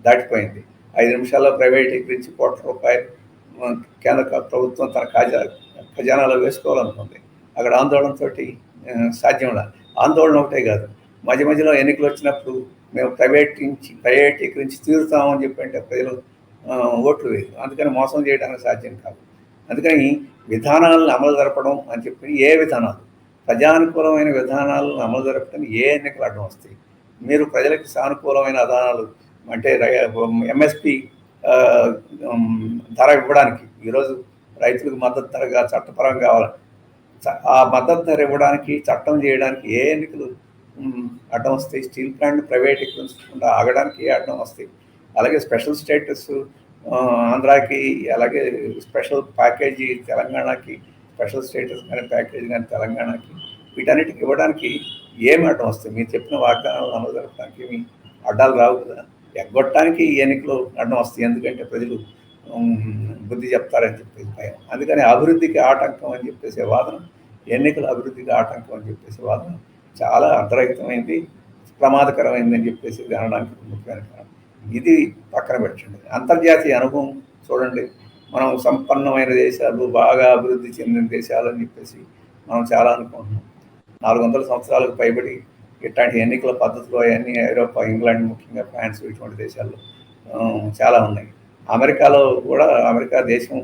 దాటిపోయింది. 5 నిమిషాల్లో ప్రైవేటీకరించి ₹1,00,00,000 కేంద్ర ప్రభుత్వం తన ఖజానాలో వేసుకోవాలనుకుంది. అక్కడ ఆందోళనతో సాధ్యం. ఆందోళన ఒకటే కాదు, మధ్య మధ్యలో ఎన్నికలు వచ్చినప్పుడు మేము ప్రైవేటీకరించి తీరుతామని చెప్పంటే ప్రజలు ఓట్లు వేయరు. అందుకని మోసం చేయడానికి సాధ్యం కాదు. అందుకని విధానాలను అమలు జరపడం అని చెప్పి ఏ విధానాలు, ప్రజానుకూలమైన విధానాలను అమలు జరపడం ఏ ఎన్నికలు అడ్డం వస్తాయి. మీరు ప్రజలకు సానుకూలమైన విధానాలు అంటే ఎంఎస్పి ధర ఇవ్వడానికి, ఈరోజు రైతులకు మద్దతు ధరగా చట్టపరంగా కావాలి, ఆ మద్దతు ధర ఇవ్వడానికి చట్టం చేయడానికి ఏ ఎన్నికలు అడ్డం వస్తాయి. స్టీల్ ప్లాంట్ ప్రైవేటీకరించకుండా ఆగడానికి ఏ అడ్డం వస్తాయి. అలాగే స్పెషల్ స్టేటస్ ఆంధ్రాకి, అలాగే స్పెషల్ ప్యాకేజీ తెలంగాణకి, స్పెషల్ స్టేటస్ కానీ ప్యాకేజీ కానీ తెలంగాణకి, వీటన్నిటికి ఇవ్వడానికి ఏమి అడ్డం వస్తాయి. మీరు చెప్పిన వాగ్దానాలను అమలు జరపడానికి ఏమి అడ్డాలు రావు కదా. ఎగ్గొట్టడానికి ఈ ఎన్నికలు అడ్డం వస్తాయి. ఎందుకంటే ప్రజలు బుద్ధి చెప్తారని చెప్పేసి భయం. అందుకని అభివృద్ధికి ఆటంకం అని చెప్పేసే వాదన, ఎన్నికల అభివృద్ధికి ఆటంకం అని చెప్పేసి వాదన చాలా అర్థరహితమైంది, ప్రమాదకరమైంది అని చెప్పేసి అనడానికి ముఖ్యమైన కారణం. ఇది పక్కన పెట్టండి. అంతర్జాతీయ అనుభవం చూడండి. మనం సంపన్నమైన దేశాలు, బాగా అభివృద్ధి చెందిన దేశాలు అని చెప్పేసి మనం చాలా అనుకుంటున్నాం. 400 సంవత్సరాలకు పైబడి ఇట్లాంటి ఎన్నికల పద్ధతులు అవన్నీ ఐరోపా, ఇంగ్లాండ్, ముఖ్యంగా ఫ్రాన్స్, ఇటువంటి దేశాల్లో చాలా ఉన్నాయి. అమెరికాలో కూడా, అమెరికా దేశం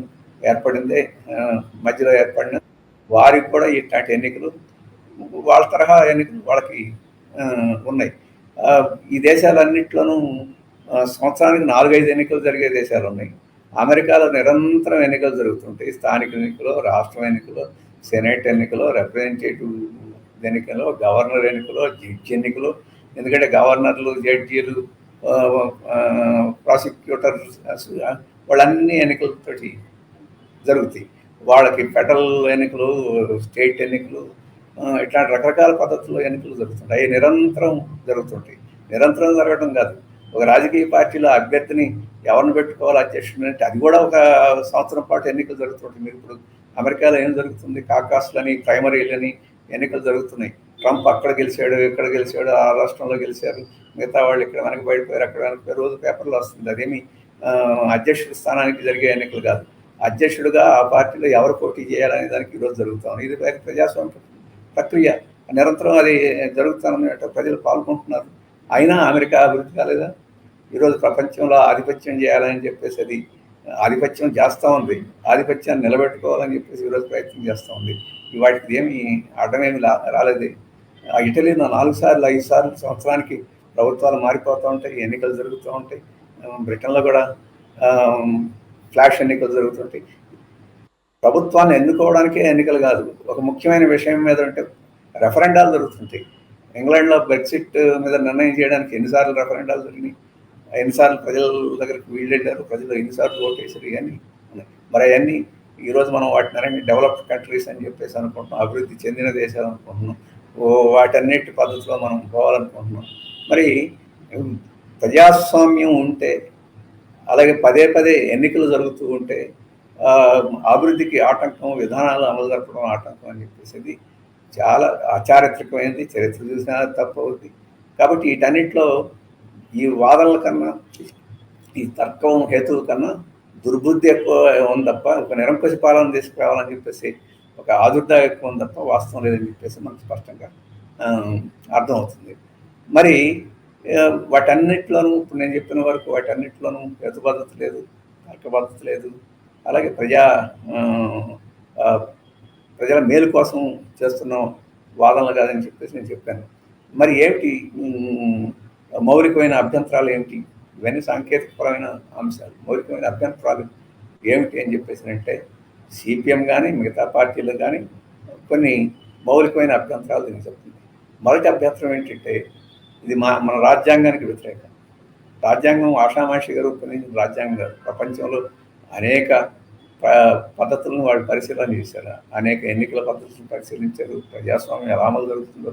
ఏర్పడిందే మధ్యలో ఏర్పడిన వారికి కూడా ఇట్లాంటి ఎన్నికలు, వాళ్ళ తరహా ఎన్నికలు వాళ్ళకి ఉన్నాయి. ఈ దేశాలన్నింటిలోనూ సంవత్సరానికి 4-5 ఎన్నికలు జరిగే దేశాలు ఉన్నాయి. అమెరికాలో నిరంతరం ఎన్నికలు జరుగుతుంటాయి. స్థానిక ఎన్నికలు, రాష్ట్రం ఎన్నికలు, సెనేట్ ఎన్నికలు, రిప్రజెంటేటివ్ ఎన్నికలు, గవర్నర్ ఎన్నికలు, జడ్జి ఎన్నికలు. ఎందుకంటే గవర్నర్లు, జడ్జీలు, ప్రాసిక్యూటర్స్ వాళ్ళన్ని ఎన్నికలతోటి జరుగుతాయి. వాళ్ళకి ఫెడరల్ ఎన్నికలు, స్టేట్ ఎన్నికలు, ఇట్లాంటి రకరకాల పద్ధతుల్లో ఎన్నికలు జరుగుతుంటాయి. అవి నిరంతరం జరుగుతుంటాయి. నిరంతరం జరగడం కాదు, ఒక రాజకీయ పార్టీలో అభ్యర్థిని ఎవరిని పెట్టుకోవాలి అధ్యక్షుడు అంటే అది కూడా ఒక సంవత్సరం పాటు ఎన్నికలు జరుగుతుంటాయి. మీరు ఇప్పుడు అమెరికాలో ఏం జరుగుతుంది, కాకాస్లని, ప్రైమరీలని ఎన్నికలు జరుగుతున్నాయి. ట్రంప్ అక్కడ గెలిచాడు, ఇక్కడ గెలిచాడు, ఆ రాష్ట్రంలో గెలిచారు, మిగతా వాళ్ళు ఇక్కడ వెనక బయటపోయారు, అక్కడ వెనక రోజు పేపర్లో వస్తుంది. అదేమి అధ్యక్షుడి స్థానానికి జరిగే ఎన్నికలు కాదు. అధ్యక్షుడిగా ఆ పార్టీలో ఎవరు పోటీ చేయాలనే దానికి ఈరోజు జరుగుతాం. ఇది ప్రజాస్వామ్య ప్రక్రియ, నిరంతరం అది జరుగుతానన్నట్టు ప్రజలు పాల్గొంటున్నారు. అయినా అమెరికా అభివృద్ధి కాలేదా? ఈరోజు ప్రపంచంలో ఆధిపత్యం చేయాలని చెప్పేసి అది ఆధిపత్యం చేస్తూ ఉంది. ఆధిపత్యాన్ని నిలబెట్టుకోవాలని చెప్పేసి ఈరోజు ప్రయత్నం చేస్తూ ఉంది. వాటికి ఏమి అడ్డమేమి రాలేదు. ఇటలీలో 4 సార్లు 5 సార్లు సంవత్సరానికి ప్రభుత్వాలు మారిపోతూ ఉంటాయి, ఎన్నికలు జరుగుతూ ఉంటాయి. బ్రిటన్లో కూడా ఫ్లాష్ ఎన్నికలు జరుగుతుంటాయి. ప్రభుత్వాన్ని ఎన్నుకోవడానికే ఎన్నికలు కాదు, ఒక ముఖ్యమైన విషయం మీద అంటే రెఫరెండాలు జరుగుతుంటాయి. ఇంగ్లాండ్లో బ్రెక్సిట్ మీద నిర్ణయం చేయడానికి ఎన్నిసార్లు రెఫరెండాలు జరిగినాయి, ఎన్నిసార్లు ప్రజల దగ్గరికి వీళ్ళు వెళ్ళారు, ప్రజలు ఎన్నిసార్లు ఓటు వేసారు, ఇవన్నీ ఉన్నాయి. మరి అవన్నీ ఈరోజు మనం వాటిని డెవలప్డ్ కంట్రీస్ అని చెప్పేసి అనుకుంటున్నాం, అభివృద్ధి చెందిన దేశాలు అనుకుంటున్నాం, వాటన్నిటి పద్ధతిలో మనం పోవాలనుకుంటున్నాం. మరి ప్రజాస్వామ్యం ఉంటే, అలాగే పదే పదే ఎన్నికలు జరుగుతూ ఉంటే అభివృద్ధికి ఆటంకం, విధానాలు అమలు జరపడం ఆటంకం అని చెప్పేసి చాలా అచారిత్రకమైనది. చరిత్ర చూసినా తప్పు అవుతుంది. కాబట్టి వీటన్నిటిలో ఈ వాదనల కన్నా, ఈ తర్కం హేతువుల కన్నా దుర్బుద్ధి ఎక్కువ ఉంది తప్ప ఒక నిరంకుశ పాలన తీసుకురావాలని చెప్పేసి ఒక ఆదుర్దాయకం తప్ప వాస్తవం లేదని చెప్పేసి మనకు స్పష్టంగా ఆ, అర్థమవుతుంది. మరి వాటన్నిటిలోనూ ఇప్పుడు నేను చెప్పిన వరకు వాటన్నిటిలోనూ హేతుబద్ధత లేదు, తర్కబద్ధత లేదు. అలాగే ఆ, ఆ, ప్రజల మేలు కోసం చేస్తున్న వాదనలు కాదని చెప్పేసి నేను చెప్పాను. మరి ఏమిటి మౌలికమైన అభ్యంతరాలు ఏమిటి? ఇవన్నీ సాంకేతికపరమైన అంశాలు. మౌలికమైన అభ్యంతరాలు ఏమిటి అని చెప్పేసి అంటే సిపిఎం కానీ మిగతా పార్టీలు కానీ కొన్ని మౌలికమైన అభ్యంతరాలు దీనికి చెప్తుంది. మొదటి అభ్యంతరం ఏంటంటే ఇది మన రాజ్యాంగానికి వ్యతిరేకం. రాజ్యాంగం ఆషామాషిగా రూపొందించిన రాజ్యాంగం కాదు. ప్రపంచంలో అనేక పద్ధతులను వాళ్ళు పరిశీలన చేశారు. అనేక ఎన్నికల పద్ధతులను పరిశీలించారు. ప్రజాస్వామ్యం ఎలా అమలు జరుగుతుందో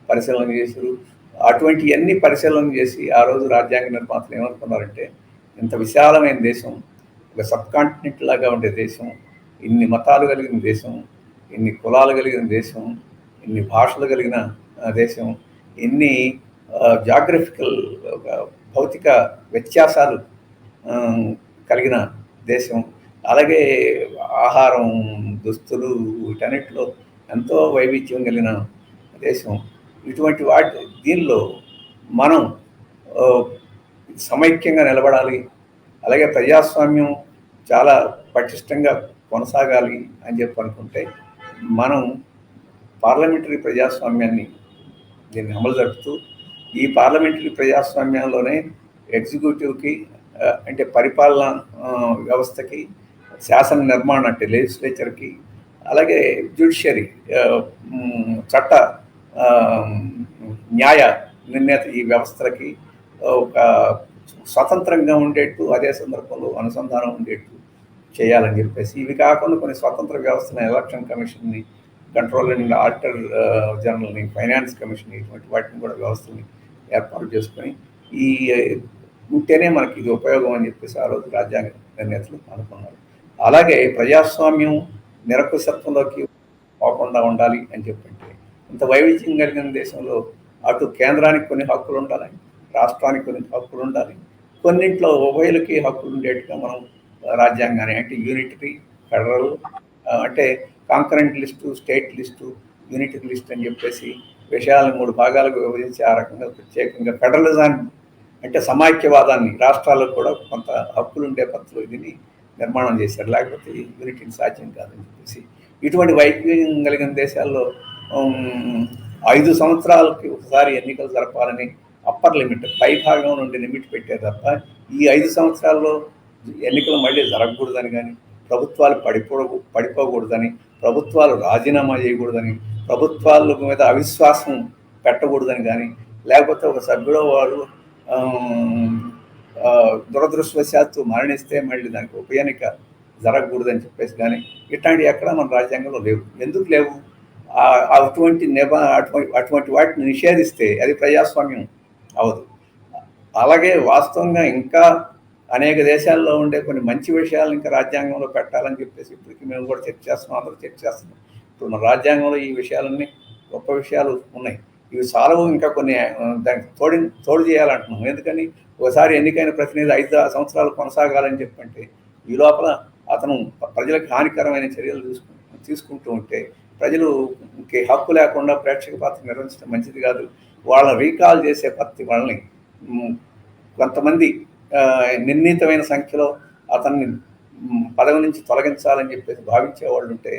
పరిశీలన చేశారు. అటువంటి అన్ని పరిశీలన చేసి ఆ రోజు రాజ్యాంగ నిర్మాతలు ఏమనుకున్నారంటే ఇంత విశాలమైన దేశం, ఒక సబ్ కాంటినెంట్ లాగా ఉండే దేశం, ఇన్ని మతాలు కలిగిన దేశం, ఇన్ని కులాలు కలిగిన దేశం, ఇన్ని భాషలు కలిగిన దేశం, ఇన్ని జాగ్రఫికల్ భౌతిక వ్యత్యాసాలు కలిగిన దేశం, అలాగే ఆహారం, దుస్తులు, వీటన్నిటిలో ఎంతో వైవిధ్యం కలిగిన దేశం. ఇటువంటి దీనిలో మనం సమైక్యంగా నిలబడాలి, అలాగే ప్రజాస్వామ్యం చాలా పటిష్టంగా కొనసాగాలి అని చెప్పి అనుకుంటే మనం పార్లమెంటరీ ప్రజాస్వామ్యాన్ని దీన్ని అమలు జరుపుతూ ఈ పార్లమెంటరీ ప్రజాస్వామ్యంలోనే ఎగ్జిక్యూటివ్కి అంటే పరిపాలన వ్యవస్థకి, శాసన నిర్మాణం అంటే లెజిస్లేచర్కి, అలాగే జ్యుడిషియరీ చట్ట న్యాయ నిర్ణేత ఈ వ్యవస్థలకి ఒక స్వతంత్రంగా ఉండేట్టు, అదే సందర్భంలో అనుసంధానం ఉండేట్టు చేయాలని చెప్పేసి, ఇవి కాకుండా కొన్ని స్వతంత్ర వ్యవస్థను, ఎలక్షన్ కమిషన్ని, కంట్రోల్ అండ్ ఆడిటర్ జనరల్ని, ఫైనాన్స్ కమిషన్, ఇటువంటి వాటిని కూడా వ్యవస్థని ఏర్పాటు చేసుకొని ఈ ఉంటేనే మనకి ఇది ఉపయోగం అని చెప్పేసి ఆ రోజు రాజ్యాంగ నిర్ణేతలు అనుకున్నారు. అలాగే ప్రజాస్వామ్యం నిరకుశత్వంలోకి పోకుండా ఉండాలి అని చెప్పంటే ఇంత వైవిధ్యం కలిగిన దేశంలో అటు కేంద్రానికి కొన్ని హక్కులు ఉండాలి, రాష్ట్రానికి కొన్ని హక్కులు ఉండాలి, కొన్నింట్లో ఉభయులకి హక్కులు ఉండేట్టుగా మనం రాజ్యాంగాన్ని అంటే యూనిటరీ, ఫెడరల్, అంటే concurrent list, state list, unitary list అని చెప్పేసి విషయాలను 3 భాగాలకు విభజించి ఆ రకంగా ప్రత్యేకంగా ఫెడరలిజాన్ని అంటే సమాఖ్యవాదాన్ని రాష్ట్రాలకు కూడా కొంత హక్కులు ఉండే పద్ధతిలో దీన్ని నిర్మాణం చేశారు. లేకపోతే యూనిటీని సాధ్యం కాదని చెప్పేసి ఇటువంటి వైవిధ్యం కలిగిన దేశాల్లో 5 సంవత్సరాలకి ఒకసారి ఎన్నికలు జరపాలని అప్పర్ లిమిట్, పై భాగం నుండి లిమిట్ పెట్టే తప్ప ఈ 5 సంవత్సరాల్లో ఎన్నికలు మళ్ళీ జరగకూడదని కానీ, ప్రభుత్వాలు పడిపోకూడదని, ప్రభుత్వాలు రాజీనామా చేయకూడదని, ప్రభుత్వాల మీద అవిశ్వాసం పెట్టకూడదని కానీ, లేకపోతే ఒక సభ్యుడు వారు దురదృష్టవశాత్తు మరణిస్తే మళ్ళీ దానికి ఉప ఎన్నిక జరగకూడదని చెప్పేసి కానీ ఇట్లాంటివి ఎక్కడ మన రాజ్యాంగంలో లేవు. ఎందుకు లేవు? అటువంటి వాటిని నిషేధిస్తే అది ప్రజాస్వామ్యం అవదు. అలాగే వాస్తవంగా ఇంకా అనేక దేశాల్లో ఉండే కొన్ని మంచి విషయాలు ఇంకా రాజ్యాంగంలో పెట్టాలని చెప్పేసి ఇప్పటికీ మేము కూడా చర్చ చేస్తున్నాం, అందరూ చర్చ చేస్తున్నాం. ఇప్పుడు మన రాజ్యాంగంలో ఈ విషయాలన్నీ గొప్ప విషయాలు ఉన్నాయి. ఇవి సాలవు, ఇంకా కొన్ని దానికి తోడు చేయాలంటున్నాం. ఎందుకని ఒకసారి ఎన్నికైన ప్రతినిధి 5 సంవత్సరాలు కొనసాగాలని చెప్పంటే ఈ లోపల అతను ప్రజలకు హానికరమైన చర్యలు తీసుకుంటూ ఉంటే ప్రజలుకి హక్కు లేకుండా ప్రేక్షక పాత్ర నిర్వహించడం మంచిది కాదు. వాళ్ళ రీకాల్ చేసే పద్ధతి వాళ్ళని కొంతమంది నిర్ణీతమైన సంఖ్యలో అతన్ని పదవి నుంచి తొలగించాలని చెప్పేసి భావించే వాళ్ళు ఉంటే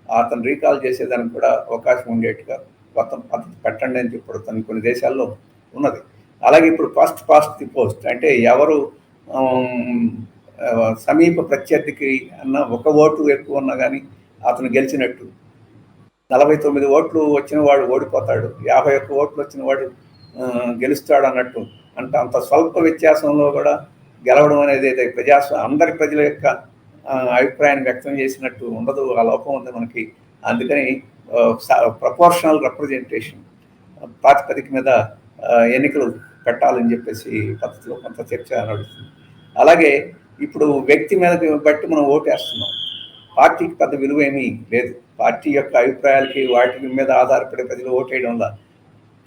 అతను రీకాల్ చేసేదానికి కూడా అవకాశం ఉండేట్టుగా కొత్త పద్ధతి పెట్టండి అని చెప్పి కొన్ని దేశాల్లో ఉన్నది. అలాగే ఇప్పుడు ఫస్ట్ ది పోస్ట్ అంటే ఎవరు సమీప ప్రత్యర్థికి అన్న 1 ఓటు ఎక్కువ ఉన్నా కానీ అతను గెలిచినట్టు, 49 ఓట్లు వచ్చిన వాడు ఓడిపోతాడు, 51 ఓట్లు వచ్చిన వాడు గెలుస్తాడు అన్నట్టు. అంటే అంత స్వల్ప వ్యత్యాసంలో కూడా గెలవడం అనేది అయితే అందరి ప్రజల యొక్క అభిప్రాయాన్ని వ్యక్తం చేసినట్టు ఉండదు. ఆ లోపం ఉంది మనకి. అందుకని ప్రపోర్షనల్ రిప్రజెంటేషన్ ప్రాతిపదిక మీద ఎన్నికలు పెట్టాలని చెప్పేసి పద్ధతిలో కొంత చర్చ నడుస్తుంది. అలాగే ఇప్పుడు వ్యక్తి మీద బట్టి మనం ఓటేస్తున్నాం. పార్టీకి పెద్ద విలువ ఏమీ లేదు. పార్టీ యొక్క అభిప్రాయాలకి వాటి మీద ఆధారపడే ప్రజలు ఓటేయడం వల్ల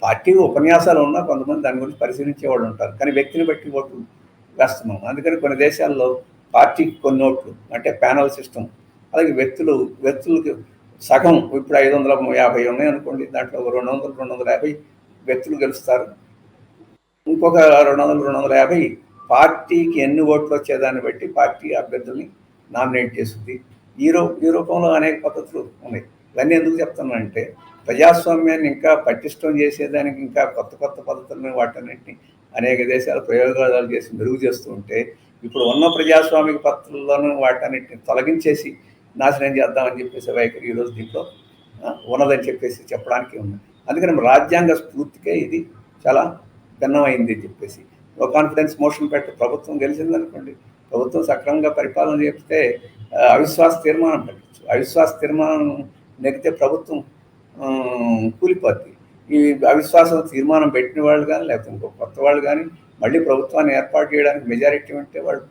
పార్టీ ఉపన్యాసాలు ఉన్నా కొంతమంది దాని గురించి పరిశీలించే వాళ్ళు ఉంటారు, కానీ వ్యక్తిని బట్టి ఓట్లు వేస్తున్నాం. అందుకని కొన్ని దేశాల్లో పార్టీకి కొన్ని ఓట్లు అంటే ప్యానల్ సిస్టమ్, అలాగే వ్యక్తులకి సగం ఇప్పుడు 550 ఉన్నాయి అనుకోండి, దాంట్లో 200, 250 వ్యక్తులు గెలుస్తారు. ఇంకొక 200, 250 పార్టీకి ఎన్ని ఓట్లు వచ్చేదాన్ని బట్టి పార్టీ అభ్యర్థుల్ని నామినేట్ చేస్తుంది. ఈ రూపంలో అనేక పద్ధతులు ఉన్నాయి. ఇవన్నీ ఎందుకు చెప్తున్నానంటే, ప్రజాస్వామ్యాన్ని ఇంకా పటిష్టం చేసేదానికి ఇంకా కొత్త కొత్త పద్ధతులను వాటన్నింటినీ అనేక దేశాలు ప్రయోగాలు చేసి మెరుగు చేస్తూ ఉంటే, ఇప్పుడు ఉన్న ప్రజాస్వామిక పద్ధతుల్లోనూ వాటన్నిటిని తొలగించేసి నాశనం చేద్దామని చెప్పేసి వైఖరి ఈరోజు దీంట్లో ఉన్నదని చెప్పేసి చెప్పడానికి ఉంది. అందుకని రాజ్యాంగ స్ఫూర్తికే ఇది చాలా భిన్నమైంది అని చెప్పేసి నో కాన్ఫిడెన్స్ మోషన్ పెట్టి ప్రభుత్వం గెలిచిందనుకోండి, ప్రభుత్వం సక్రమంగా పరిపాలన చేపితే అవిశ్వాస తీర్మానం పెట్టచ్చు. అవిశ్వాస తీర్మానం నెగితే ప్రభుత్వం కూలిపోద్ది. ఈ అవిశ్వాస తీర్మానం పెట్టిన వాళ్ళు కానీ లేకపోతే ఇంకో కొత్త వాళ్ళు కానీ మళ్ళీ ప్రభుత్వాన్ని ఏర్పాటు చేయడానికి మెజారిటీ ఉంటే వాళ్ళు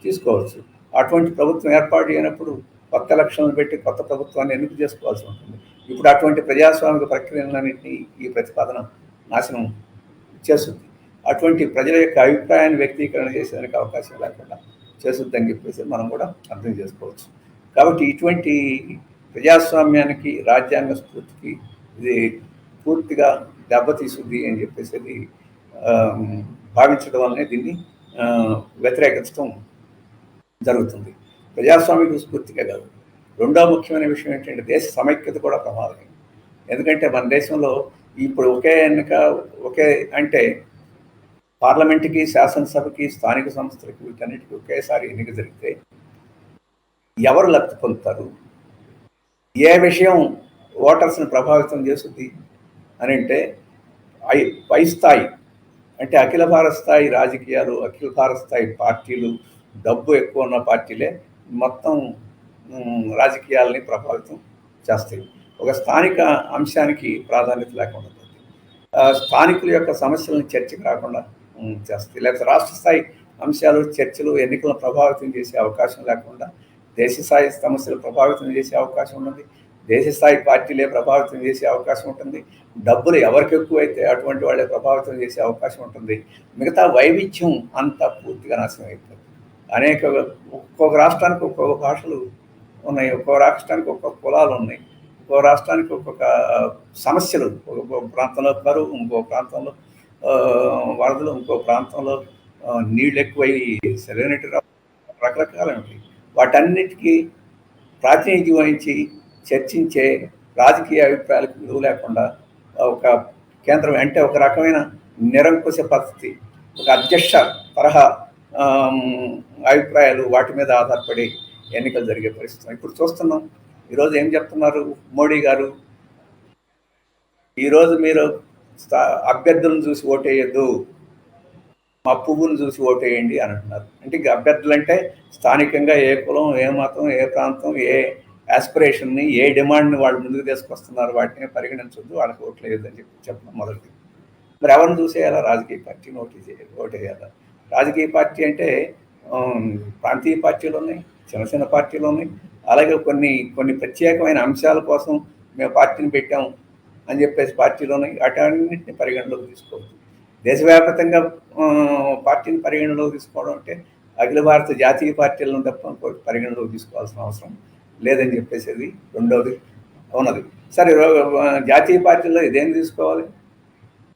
తీసుకోవచ్చు. అటువంటి ప్రభుత్వం ఏర్పాటు చేయనప్పుడు కొత్త ఎలక్షన్లు పెట్టి కొత్త ప్రభుత్వాన్ని ఎన్నిక చేసుకోవాల్సి ఉంటుంది. ఇప్పుడు అటువంటి ప్రజాస్వామిక ప్రక్రియలన్నింటినీ ఈ ప్రతిపాదన నాశనం చేస్తుంది. అటువంటి ప్రజల యొక్క అభిప్రాయాన్ని వ్యక్తీకరణ చేసేదానికి అవకాశం లేకుండా చేస్తుందని చెప్పేసి మనం కూడా అర్థం చేసుకోవచ్చు. కాబట్టి ఇటువంటి ప్రజాస్వామ్యానికి రాజ్యాంగ స్ఫూర్తికి ఇది పూర్తిగా దెబ్బతీస్తుంది అని చెప్పేసి అది భావించడం వల్లనే దీన్ని వ్యతిరేకించడం జరుగుతుంది. ప్రజాస్వామిక స్ఫూర్తిగా కాదు. రెండో ముఖ్యమైన విషయం ఏంటంటే దేశ సమైక్యత కూడా ప్రమాదమే. ఎందుకంటే మన దేశంలో ఇప్పుడు ఒకే ఎన్నిక అంటే పార్లమెంటుకి, శాసనసభకి, స్థానిక సంస్థలకి వీటన్నిటికీ ఒకేసారి ఎన్నిక జరిగితే ఎవరు లబ్ధి పొందుతారు, ఏ విషయం ఓటర్స్ని ప్రభావితం చేస్తుంది అని అంటే పై స్థాయి అంటే అఖిల భారత స్థాయి రాజకీయాలు, అఖిల భారత స్థాయి పార్టీలు, డబ్బు ఎక్కువ ఉన్న పార్టీలే మొత్తం రాజకీయాలని ప్రభావితం చేస్తాయి. ఒక స్థానిక అంశానికి ప్రాధాన్యత లేకుండా పోతుంది. స్థానికుల యొక్క సమస్యలను చర్చకు రాకుండా చేస్తాయి. లేకపోతే రాష్ట్ర స్థాయి అంశాలు, చర్చలు, ఎన్నికలను ప్రభావితం చేసే అవకాశం లేకుండా దేశ స్థాయి సమస్యలు ప్రభావితం చేసే అవకాశం ఉంటుంది. దేశ స్థాయి పార్టీలే ప్రభావితం చేసే అవకాశం ఉంటుంది. డబ్బులు ఎవరికి ఎక్కువైతే అటువంటి వాళ్ళే ప్రభావితం చేసే అవకాశం ఉంటుంది. మిగతా వైవిధ్యం అంతా పూర్తిగా నాశనం అయిపోతుంది. ఒక్కొక్క రాష్ట్రానికి ఒక్కొక్క భాషలు ఉన్నాయి, ఒక్కొక్క రాష్ట్రానికి ఒక్కొక్క కులాలు ఉన్నాయి, ఒక్కొక్క రాష్ట్రానికి ఒక్కొక్క సమస్యలు. ఒక్కొక్క ప్రాంతంలో కరువు, ఇంకో ప్రాంతంలో వరదలు, ఇంకో ప్రాంతంలో నీళ్ళు ఎక్కువై సెలైనటీ రకరకాలు ఉంటాయి. వాటన్నిటికీ ప్రాతినిధ్యం వహించి చర్చించే రాజకీయ అభిప్రాయాలకు విలువ లేకుండా ఒక కేంద్రం అంటే ఒక రకమైన నిరంకుశ పద్ధతి, ఒక అధ్యక్ష తరహా అభిప్రాయాలు వాటి మీద ఆధారపడి ఎన్నికలు జరిగే పరిస్థితి ఇప్పుడు చూస్తున్నాం. ఈరోజు ఏం చెప్తున్నారు మోడీ గారు, ఈరోజు మీరు అభ్యర్థులను చూసి ఓటేయద్దు, మా పువ్వును చూసి ఓటేయండి అని అంటున్నారు. అంటే అభ్యర్థులు అంటే స్థానికంగా ఏ కులం, ఏ మతం, ఏ ప్రాంతం, ఏ ఆస్పిరేషన్ని, ఏ డిమాండ్ని వాళ్ళు ముందుకు తీసుకొస్తున్నారు, వాటిని పరిగణించొద్దు, వాళ్ళకి ఓట్లేదని చెప్పడం మొదలుది. మరి ఎవరిని చూసేయాలా? రాజకీయ పార్టీని ఓటేయాలా? రాజకీయ పార్టీ అంటే ప్రాంతీయ పార్టీలు ఉన్నాయి, చిన్న చిన్న పార్టీలు ఉన్నాయి, అలాగే కొన్ని ప్రత్యేకమైన అంశాల కోసం మేము పార్టీని పెట్టాము అని చెప్పేసి పార్టీలు ఉన్నాయి. వాటన్నింటిని పరిగణలోకి తీసుకోవచ్చు. దేశవ్యాప్తంగా పార్టీని పరిగణలోకి తీసుకోవడం అంటే అఖిల భారత జాతీయ పార్టీలను తప్ప పరిగణలోకి తీసుకోవాల్సిన అవసరం లేదని చెప్పేసి అది రెండవది ఉన్నది. సరే, జాతీయ పార్టీల్లో ఇదేం తీసుకోవాలి?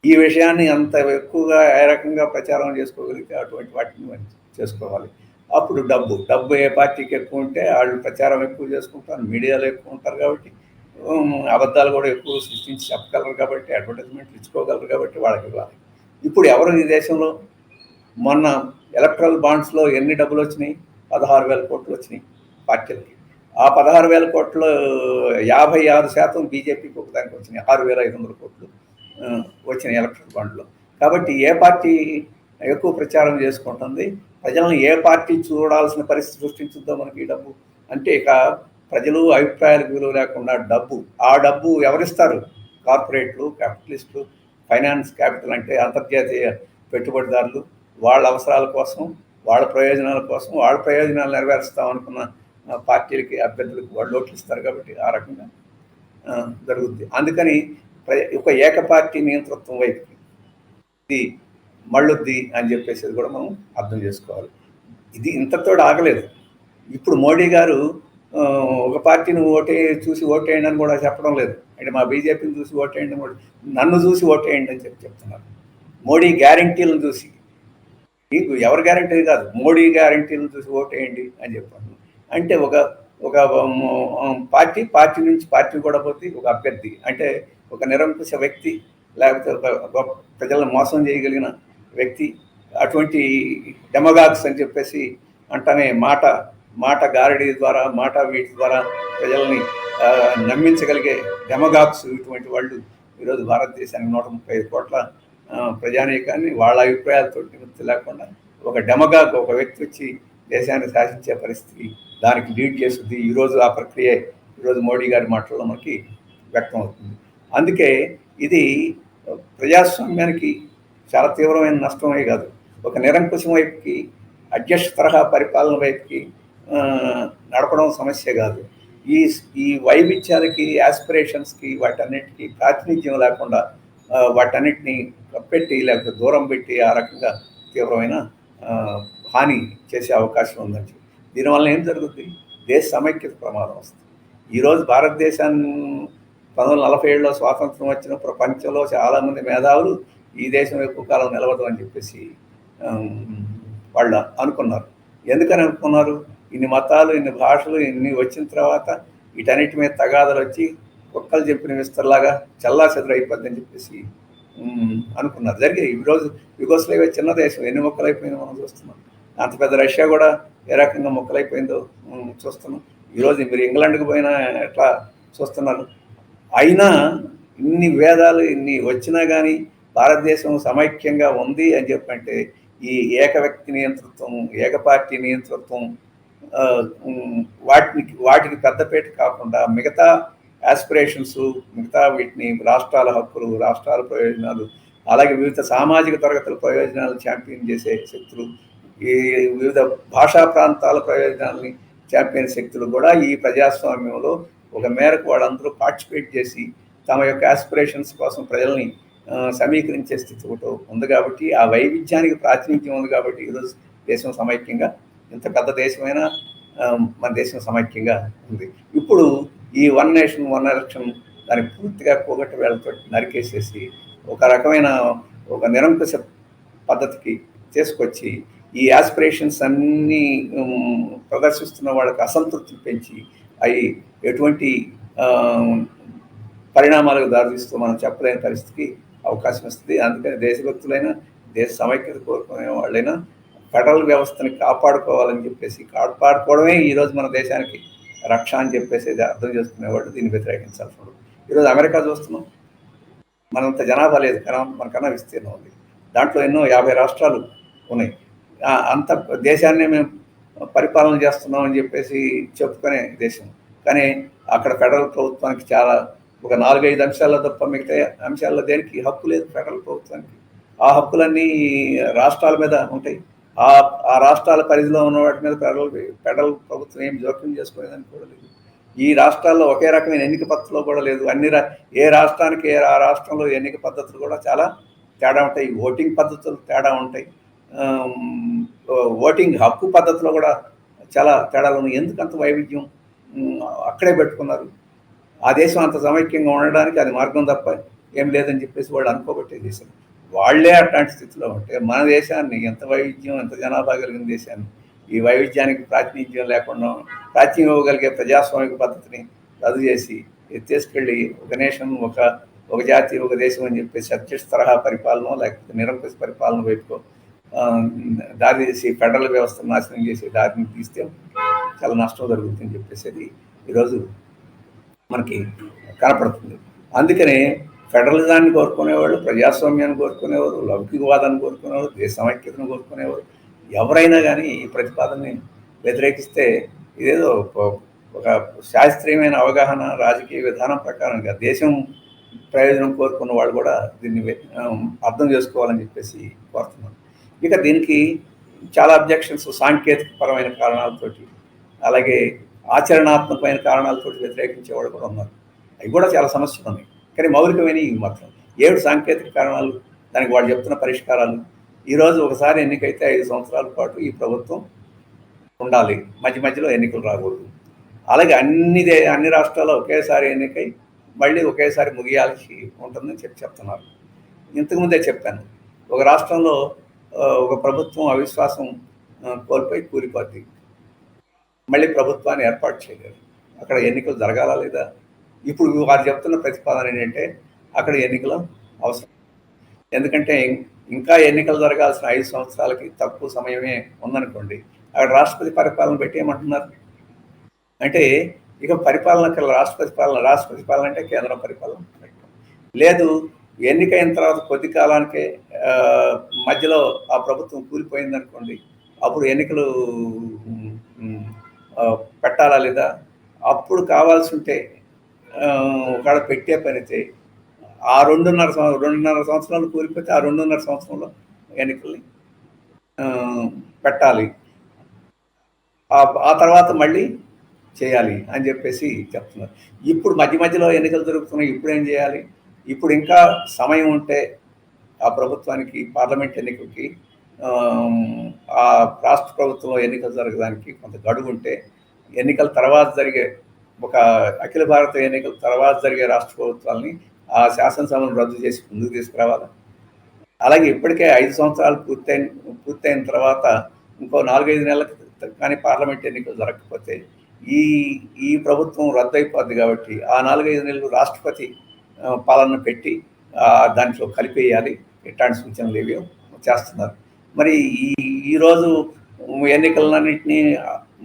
ఈ విషయాన్ని అంత ఎక్కువగా ఏ రకంగా ప్రచారం చేసుకోగలిగితే అటువంటి వాటిని చేసుకోవాలి. అప్పుడు డబ్బు ఏ పార్టీకి ఎక్కువ ఉంటే వాళ్ళు ప్రచారం ఎక్కువ చేసుకుంటారు, మీడియాలో ఎక్కువ ఉంటారు కాబట్టి అబద్ధాలు కూడా ఎక్కువ సృష్టించి చెప్పగలరు కాబట్టి, అడ్వర్టైజ్మెంట్లు ఇచ్చుకోగలరు కాబట్టి వాళ్ళకి ఇవ్వాలి. ఇప్పుడు ఎవరు ఈ దేశంలో మొన్న ఎలక్ట్రల్ బాండ్స్లో ఎన్ని డబ్బులు వచ్చినాయి? 16,000 కోట్లు వచ్చినాయి పార్టీలకి. ఆ 16,000 కోట్లు 56% బీజేపీకి ఒకదానికి వచ్చినాయి. 6,500 కోట్లు వచ్చినాయి ఎలక్ట్రల్ బాండ్లో. కాబట్టి ఏ పార్టీ ఎక్కువ ప్రచారం చేసుకుంటుంది, ప్రజలను ఏ పార్టీ చూడాల్సిన పరిస్థితి సృష్టించుద్దో మనకి ఈ డబ్బు అంటే. ఇక ప్రజలు అభిప్రాయాలకు విలువ లేకుండా ఆ డబ్బు ఎవరిస్తారు? కార్పొరేట్లు, క్యాపిటలిస్టులు, ఫైనాన్స్ క్యాపిటల్ అంటే అంతర్జాతీయ పెట్టుబడిదారులు. వాళ్ళ అవసరాల కోసం, వాళ్ళ ప్రయోజనాల కోసం, వాళ్ళ ప్రయోజనాలు నెరవేరుస్తాం అనుకున్న పార్టీలకి, అభ్యర్థులకు వాళ్ళు ఓట్లు ఇస్తారు. కాబట్టి ఆ రకంగా జరుగుద్ది. అందుకని ఒక ఏకపార్టీ నియంతృత్వం వైపుకి ఇది మళ్ళొద్ది అని చెప్పేసి కూడా మనం అర్థం చేసుకోవాలి. ఇది ఇంతతో ఆగలేదు. ఇప్పుడు మోడీ గారు ఆ, ఒక పార్టీని చూసి ఓటేయండి అని కూడా చెప్పడం లేదు. అంటే మా బీజేపీని చూసి ఓటేయండి అని కూడా, నన్ను చూసి ఓటేయండి అని చెప్తున్నారు. మోడీ గ్యారంటీలను చూసి, మీకు ఎవరి గ్యారంటీ కాదు, మోడీ గ్యారంటీలను చూసి ఓటేయండి అని చెప్పాను. అంటే ఒక ఒక పార్టీ నుంచి పార్టీ కూడా పోతే ఒక అభ్యర్థి అంటే ఒక నిరంకుశ వ్యక్తి, లేకపోతే ఒక గొప్ప ప్రజలను మోసం చేయగలిగిన వ్యక్తి, అటువంటి డెమగాగ్స్ అని చెప్పేసి అంటనే మాట గారడీ ద్వారా, మాట వీటి ద్వారా ప్రజల్ని నమ్మించగలిగే డెమగాగ్స్ ఇటువంటి వాళ్ళు ఈరోజు భారతదేశానికి 135 కోట్ల ప్రజానీకాన్ని వాళ్ళ అభిప్రాయాలతో నివృత్తి లేకుండా ఒక డెమగాగ్, ఒక వ్యక్తి వచ్చి దేశాన్ని శాసించే పరిస్థితి, దానికి లీడ్ చేస్తుంది. ఈరోజు ఆ ప్రక్రియ ఈరోజు మోడీ గారి మాటల్లో మనకి వ్యక్తం అవుతుంది. అందుకే ఇది ప్రజాస్వామ్యానికి చాలా తీవ్రమైన నష్టమే కాదు, ఒక నిరంకుశం వైపుకి, అధ్యక్ష తరహా పరిపాలన వైపుకి నడపడం సమస్య కాదు. ఈ ఈ వైవిధ్యాలకి, యాస్పిరేషన్స్కి, వాటన్నిటికీ ప్రాతినిధ్యం లేకుండా వాటన్నిటిని కప్పెట్టి లేకపోతే దూరం పెట్టి ఆ రకంగా తీవ్రమైన హాని చేసే అవకాశం ఉందండి. దీనివల్ల ఏం జరుగుతుంది? దేశ సమైక్యత ప్రమాదం వస్తుంది. ఈరోజు భారతదేశాన్ని 1947లో స్వాతంత్రం వచ్చిన ప్రపంచంలో చాలామంది మేధావులు ఈ దేశం ఎక్కువ కాలం నిలవదు అని చెప్పేసి వాళ్ళు అనుకున్నారు. ఎందుకని అనుకున్నారు? ఇన్ని మతాలు, ఇన్ని భాషలు, ఇన్ని వచ్చిన తర్వాత వీటన్నిటి మీద తగాదలు వచ్చి కుక్కలు చెప్పిన విస్తరలాగా చల్లా చెదరైపోద్దని చెప్పేసి అనుకున్నారు. జరిగే ఈరోజు యుగోస్లేవియా చిన్న దేశం, ఎన్ని మొక్కలైపోయిందో మనం చూస్తున్నాం. అంత పెద్ద రష్యా కూడా ఏ రకంగా మొక్కలైపోయిందో చూస్తున్నాం. ఈరోజు మీరు ఇంగ్లాండ్కి పోయినా ఎట్లా చూస్తున్నారు. అయినా ఇన్ని భేదాలు ఇన్ని వచ్చినా కానీ భారతదేశం సమైక్యంగా ఉంది అని చెప్పంటే ఈ ఏక వ్యక్తి నియంతృత్వం, ఏక పార్టీ నియంతృత్వం, వాటికి పెద్దపేట కాకుండా మిగతా యాస్పిరేషన్స్, మిగతా వీటిని రాష్ట్రాల హక్కులు, రాష్ట్రాల ప్రయోజనాలు, అలాగే వివిధ సామాజిక తరగతుల ప్రయోజనాలు ఛాంపియన్ చేసే శక్తులు, ఈ వివిధ భాషా ప్రాంతాల ప్రయోజనాలని ఛాంపియన్ శక్తులు కూడా ఈ ప్రజాస్వామ్యంలో ఒక మేరకు వాళ్ళందరూ పార్టిసిపేట్ చేసి తమ యొక్క యాస్పిరేషన్స్ కోసం ప్రజల్ని సమీకరించే స్థితి ఒకటి ఉంది. కాబట్టి ఆ వైవిధ్యానికి ప్రాతినిధ్యం ఉంది. కాబట్టి ఈరోజు దేశం సమైక్యంగా, ఇంత పెద్ద దేశమైనా మన దేశం సమైక్యంగా ఉంది. ఇప్పుడు ఈ వన్ నేషన్ వన్ ఎలక్షన్ దాన్ని పూర్తిగా పోగొట్టు వేళతో నరికేసేసి ఒక రకమైన ఒక నిరంకుశ పద్ధతికి తీసుకొచ్చి ఈ యాస్పిరేషన్స్ అన్నీ ప్రదర్శిస్తున్న వాళ్ళకి అసంతృప్తి పెంచి అవి ఎటువంటి పరిణామాలకు దారితీస్తూ మనం చెప్పలేని పరిస్థితికి అవకాశం వస్తుంది. అందుకని దేశభక్తులైనా, దేశ సమైక్యత కోరుకునే వాళ్ళైనా ఫెడరల్ వ్యవస్థని కాపాడుకోవాలని చెప్పేసి, కాపాడుకోవడమే ఈరోజు మన దేశానికి రక్ష అని చెప్పేసి అర్థం చేసుకునేవాళ్ళు దీన్ని వ్యతిరేకించాల్సి ఉంటుంది. ఈరోజు అమెరికా చూస్తున్నాం, మనంత జనాభా లేదు, మనకన్నా విస్తీర్ణం ఉంది. దాంట్లో ఎన్నో 50 రాష్ట్రాలు ఉన్నాయి. అంత దేశాన్ని మేము పరిపాలన చేస్తున్నామని చెప్పేసి చెప్పుకునే దేశం. కానీ అక్కడ ఫెడరల్ ప్రభుత్వానికి చాలా ఒక 4-5 అంశాల్లో తప్ప మిగతా అంశాల్లో దేనికి హక్కు లేదు ఫెడరల్ ప్రభుత్వానికి. ఆ హక్కులన్నీ రాష్ట్రాల మీద ఉంటాయి. ఆ రాష్ట్రాల పరిధిలో ఉన్న వాటి మీద ఫెడరల్ ప్రభుత్వం ఏం జోక్యం చేసుకునేదని కూడా లేదు. ఈ రాష్ట్రాల్లో ఒకే రకమైన ఎన్నిక పద్ధతిలో కూడా లేదు. ఏ రాష్ట్రానికి ఆ రాష్ట్రంలో ఎన్నిక పద్ధతులు కూడా చాలా తేడా ఉంటాయి. ఓటింగ్ పద్ధతులు తేడా ఉంటాయి. ఓటింగ్ హక్కు పద్ధతిలో కూడా చాలా తేడాలు ఉన్నాయి. ఎందుకంత వైవిధ్యం అక్కడే పెట్టుకున్నారు? ఆ దేశం అంత సమైక్యంగా ఉండడానికి అది మార్గం తప్ప ఏం లేదని చెప్పేసి వాళ్ళు అనుకోబట్టే దేశం. వాళ్లే అట్లాంటి స్థితిలో ఉంటే మన దేశాన్ని, ఎంత వైవిధ్యం, ఎంత జనాభా కలిగిన దేశాన్ని ఈ వైవిధ్యానికి ప్రాతినిధ్యం లేకుండా ప్రాచుర్యం ఇవ్వగలిగే ప్రజాస్వామిక పద్ధతిని రద్దు చేసి తీసుకెళ్ళి ఒక నేషన్, ఒక జాతి, ఒక దేశం అని చెప్పేసి అధ్యక్ష తరహా పరిపాలన లేకపోతే నిరంకుశ పరిపాలన వైపుకో దారి చేసి ఫెడరల్ వ్యవస్థను నాశనం చేసి దారిని తీస్తే చాలా నష్టం జరుగుతుందని చెప్పేసి ఈరోజు మనకి కనపడుతుంది. అందుకనే ఫెడరలిజాన్ని కోరుకునేవాళ్ళు, ప్రజాస్వామ్యాన్ని కోరుకునేవారు, లౌకికవాదాన్ని కోరుకునేవారు, దేశ సమైక్యతను కోరుకునేవారు ఎవరైనా కానీ ఈ ప్రతిపాదనని వ్యతిరేకిస్తే ఇదేదో ఒక శాస్త్రీయమైన అవగాహన, రాజకీయ విధానం ప్రకారంగా దేశం ప్రయోజనం కోరుకున్న వాళ్ళు కూడా దీన్ని అర్థం చేసుకోవాలని చెప్పేసి కోరుతున్నాను. ఇక దీనికి చాలా అబ్జెక్షన్స్ సాంకేతిక పరమైన కారణాలతోటి, అలాగే ఆచరణాత్మకమైన కారణాలతో వ్యతిరేకించే వాళ్ళు కూడా ఉన్నారు. అవి కూడా చాలా సమస్యలు ఉన్నాయి. కానీ మౌలికమైన ఇవి మాత్రం 7 సాంకేతిక కారణాలు, దానికి వాళ్ళు చెప్తున్న పరిష్కారాలు. ఈరోజు ఒకసారి ఎన్నికైతే 5 సంవత్సరాల పాటు ఈ ప్రభుత్వం ఉండాలి, మధ్యలో ఎన్నికలు రాకూడదు. అలాగే అన్ని రాష్ట్రాల్లో ఒకేసారి ఎన్నికై మళ్ళీ ఒకేసారి ముగియాల్సి ఉంటుందని చెప్తున్నారు. ఇంతకుముందే చెప్పాను, ఒక రాష్ట్రంలో ఒక ప్రభుత్వం అవిశ్వాసం కోల్పోయి కూలిపోద్ది, మళ్ళీ ప్రభుత్వాన్ని ఏర్పాటు చేయలేరు. అక్కడ ఎన్నికలు జరగాలా లేదా? ఇప్పుడు వారు చెప్తున్న ప్రతిపాదన ఏంటంటే అక్కడ ఎన్నికలు అవసరం. ఎందుకంటే ఇంకా ఎన్నికలు జరగాల్సిన 5 సంవత్సరాలకి తక్కువ సమయమే ఉందనుకోండి, అక్కడ రాష్ట్రపతి పరిపాలన పెట్టి ఏమంటున్నారు అంటే ఇక పరిపాలన రాష్ట్రపతి పాలన అంటే కేంద్రం పరిపాలన లేదు. ఎన్నికైన తర్వాత కొద్ది కాలానికే మధ్యలో ఆ ప్రభుత్వం కూలిపోయిందనుకోండి, అప్పుడు ఎన్నికలు పెట్టాలా లేదా? అప్పుడు కావాల్సి ఉంటే ఒకవేళ పెట్టే పనితే ఆ 2.5 సంవత్సరాలు కూలిపోతే ఆ 2.5 సంవత్సరంలో ఎన్నికల్ని పెట్టాలి. ఆ తర్వాత మళ్ళీ చేయాలి అని చెప్పేసి చెప్తున్నారు. ఇప్పుడు మధ్యలో ఎన్నికలు జరుగుతున్నాయి, ఇప్పుడు ఏం చేయాలి? ఇప్పుడు ఇంకా సమయం ఉంటే ఆ ప్రభుత్వానికి పార్లమెంట్ ఎన్నికలకి ఆ రాష్ట్ర ప్రభుత్వంలో ఎన్నికలు జరగడానికి కొంత గడువు ఉంటే, ఎన్నికల తర్వాత జరిగే ఒక అఖిల భారత ఎన్నికల తర్వాత జరిగే రాష్ట్ర ప్రభుత్వాలని ఆ శాసనసభను రద్దు చేసి ముందుకు తీసుకురావాలి. అలాగే ఇప్పటికే 5 సంవత్సరాలు పూర్తయిన తర్వాత ఇంకో 4-5 నెలలకు కానీ పార్లమెంట్ ఎన్నికలు జరగకపోతే ఈ ప్రభుత్వం రద్దు అయిపోద్ది. కాబట్టి ఆ 4-5 నెలలు రాష్ట్రపతి పాలన పెట్టి దాంట్లో కలిపేయాలి. ఇట్లాంటి సూచనలు ఏవో చేస్తున్నారు. మరి ఈరోజు ఎన్నికలన్నింటినీ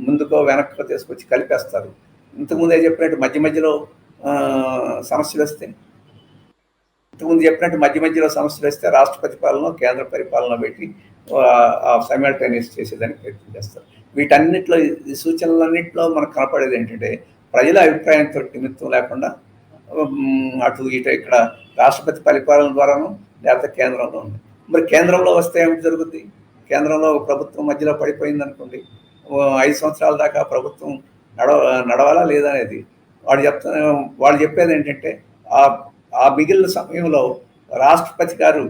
ముందుకో వెనక్కో తీసుకొచ్చి కలిపేస్తారు. ఇంతకుముందే చెప్పినట్టు మధ్యలో సమస్యలు వస్తే రాష్ట్రపతి పాలన కేంద్ర పరిపాలన పెట్టి సైమల్టేనియస్ చేసేదానికి ప్రయత్నం చేస్తారు. వీటన్నిటిలో ఈ సూచనలన్నింటిలో మనకు కనపడేది ఏంటంటే ప్రజల అభిప్రాయంతో నిమిత్తం లేకుండా అటు ఇటు ఇక్కడ రాష్ట్రపతి పరిపాలన ద్వారాను లేకపోతే కేంద్రంలో ఉంది. మరి కేంద్రంలో వస్తే ఏమిటి జరుగుద్ది? కేంద్రంలో ప్రభుత్వం మధ్యలో పడిపోయింది అనుకోండి, 5 సంవత్సరాల దాకా ప్రభుత్వం నడవాలా లేదా అనేది వాళ్ళు చెప్పేది ఏంటంటే ఆ మిగిలిన సమయంలో రాష్ట్రపతి గారు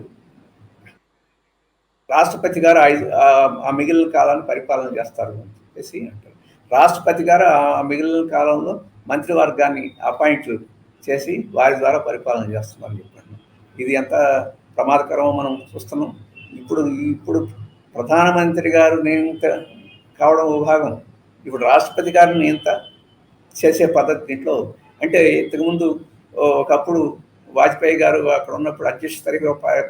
ఆ మిగిలిన కాలాన్ని పరిపాలన చేస్తారు అని చెప్పేసి అంటారు. రాష్ట్రపతి గారు ఆ మిగిలిన కాలంలో మంత్రివర్గాన్ని అపాయింట్ చేసి వారి ద్వారా పరిపాలన చేస్తున్నారని చెప్పాను. ఇది ఎంత ప్రమాదకరమో మనం చూస్తున్నాం. ఇప్పుడు ప్రధానమంత్రి గారు నియమిత కావడం విభాగం, ఇప్పుడు రాష్ట్రపతి గారిని నియమిత చేసే పద్ధతి దీంట్లో. అంటే ఇంతకుముందు ఒకప్పుడు వాజ్పేయి గారు అక్కడ ఉన్నప్పుడు అధ్యక్ష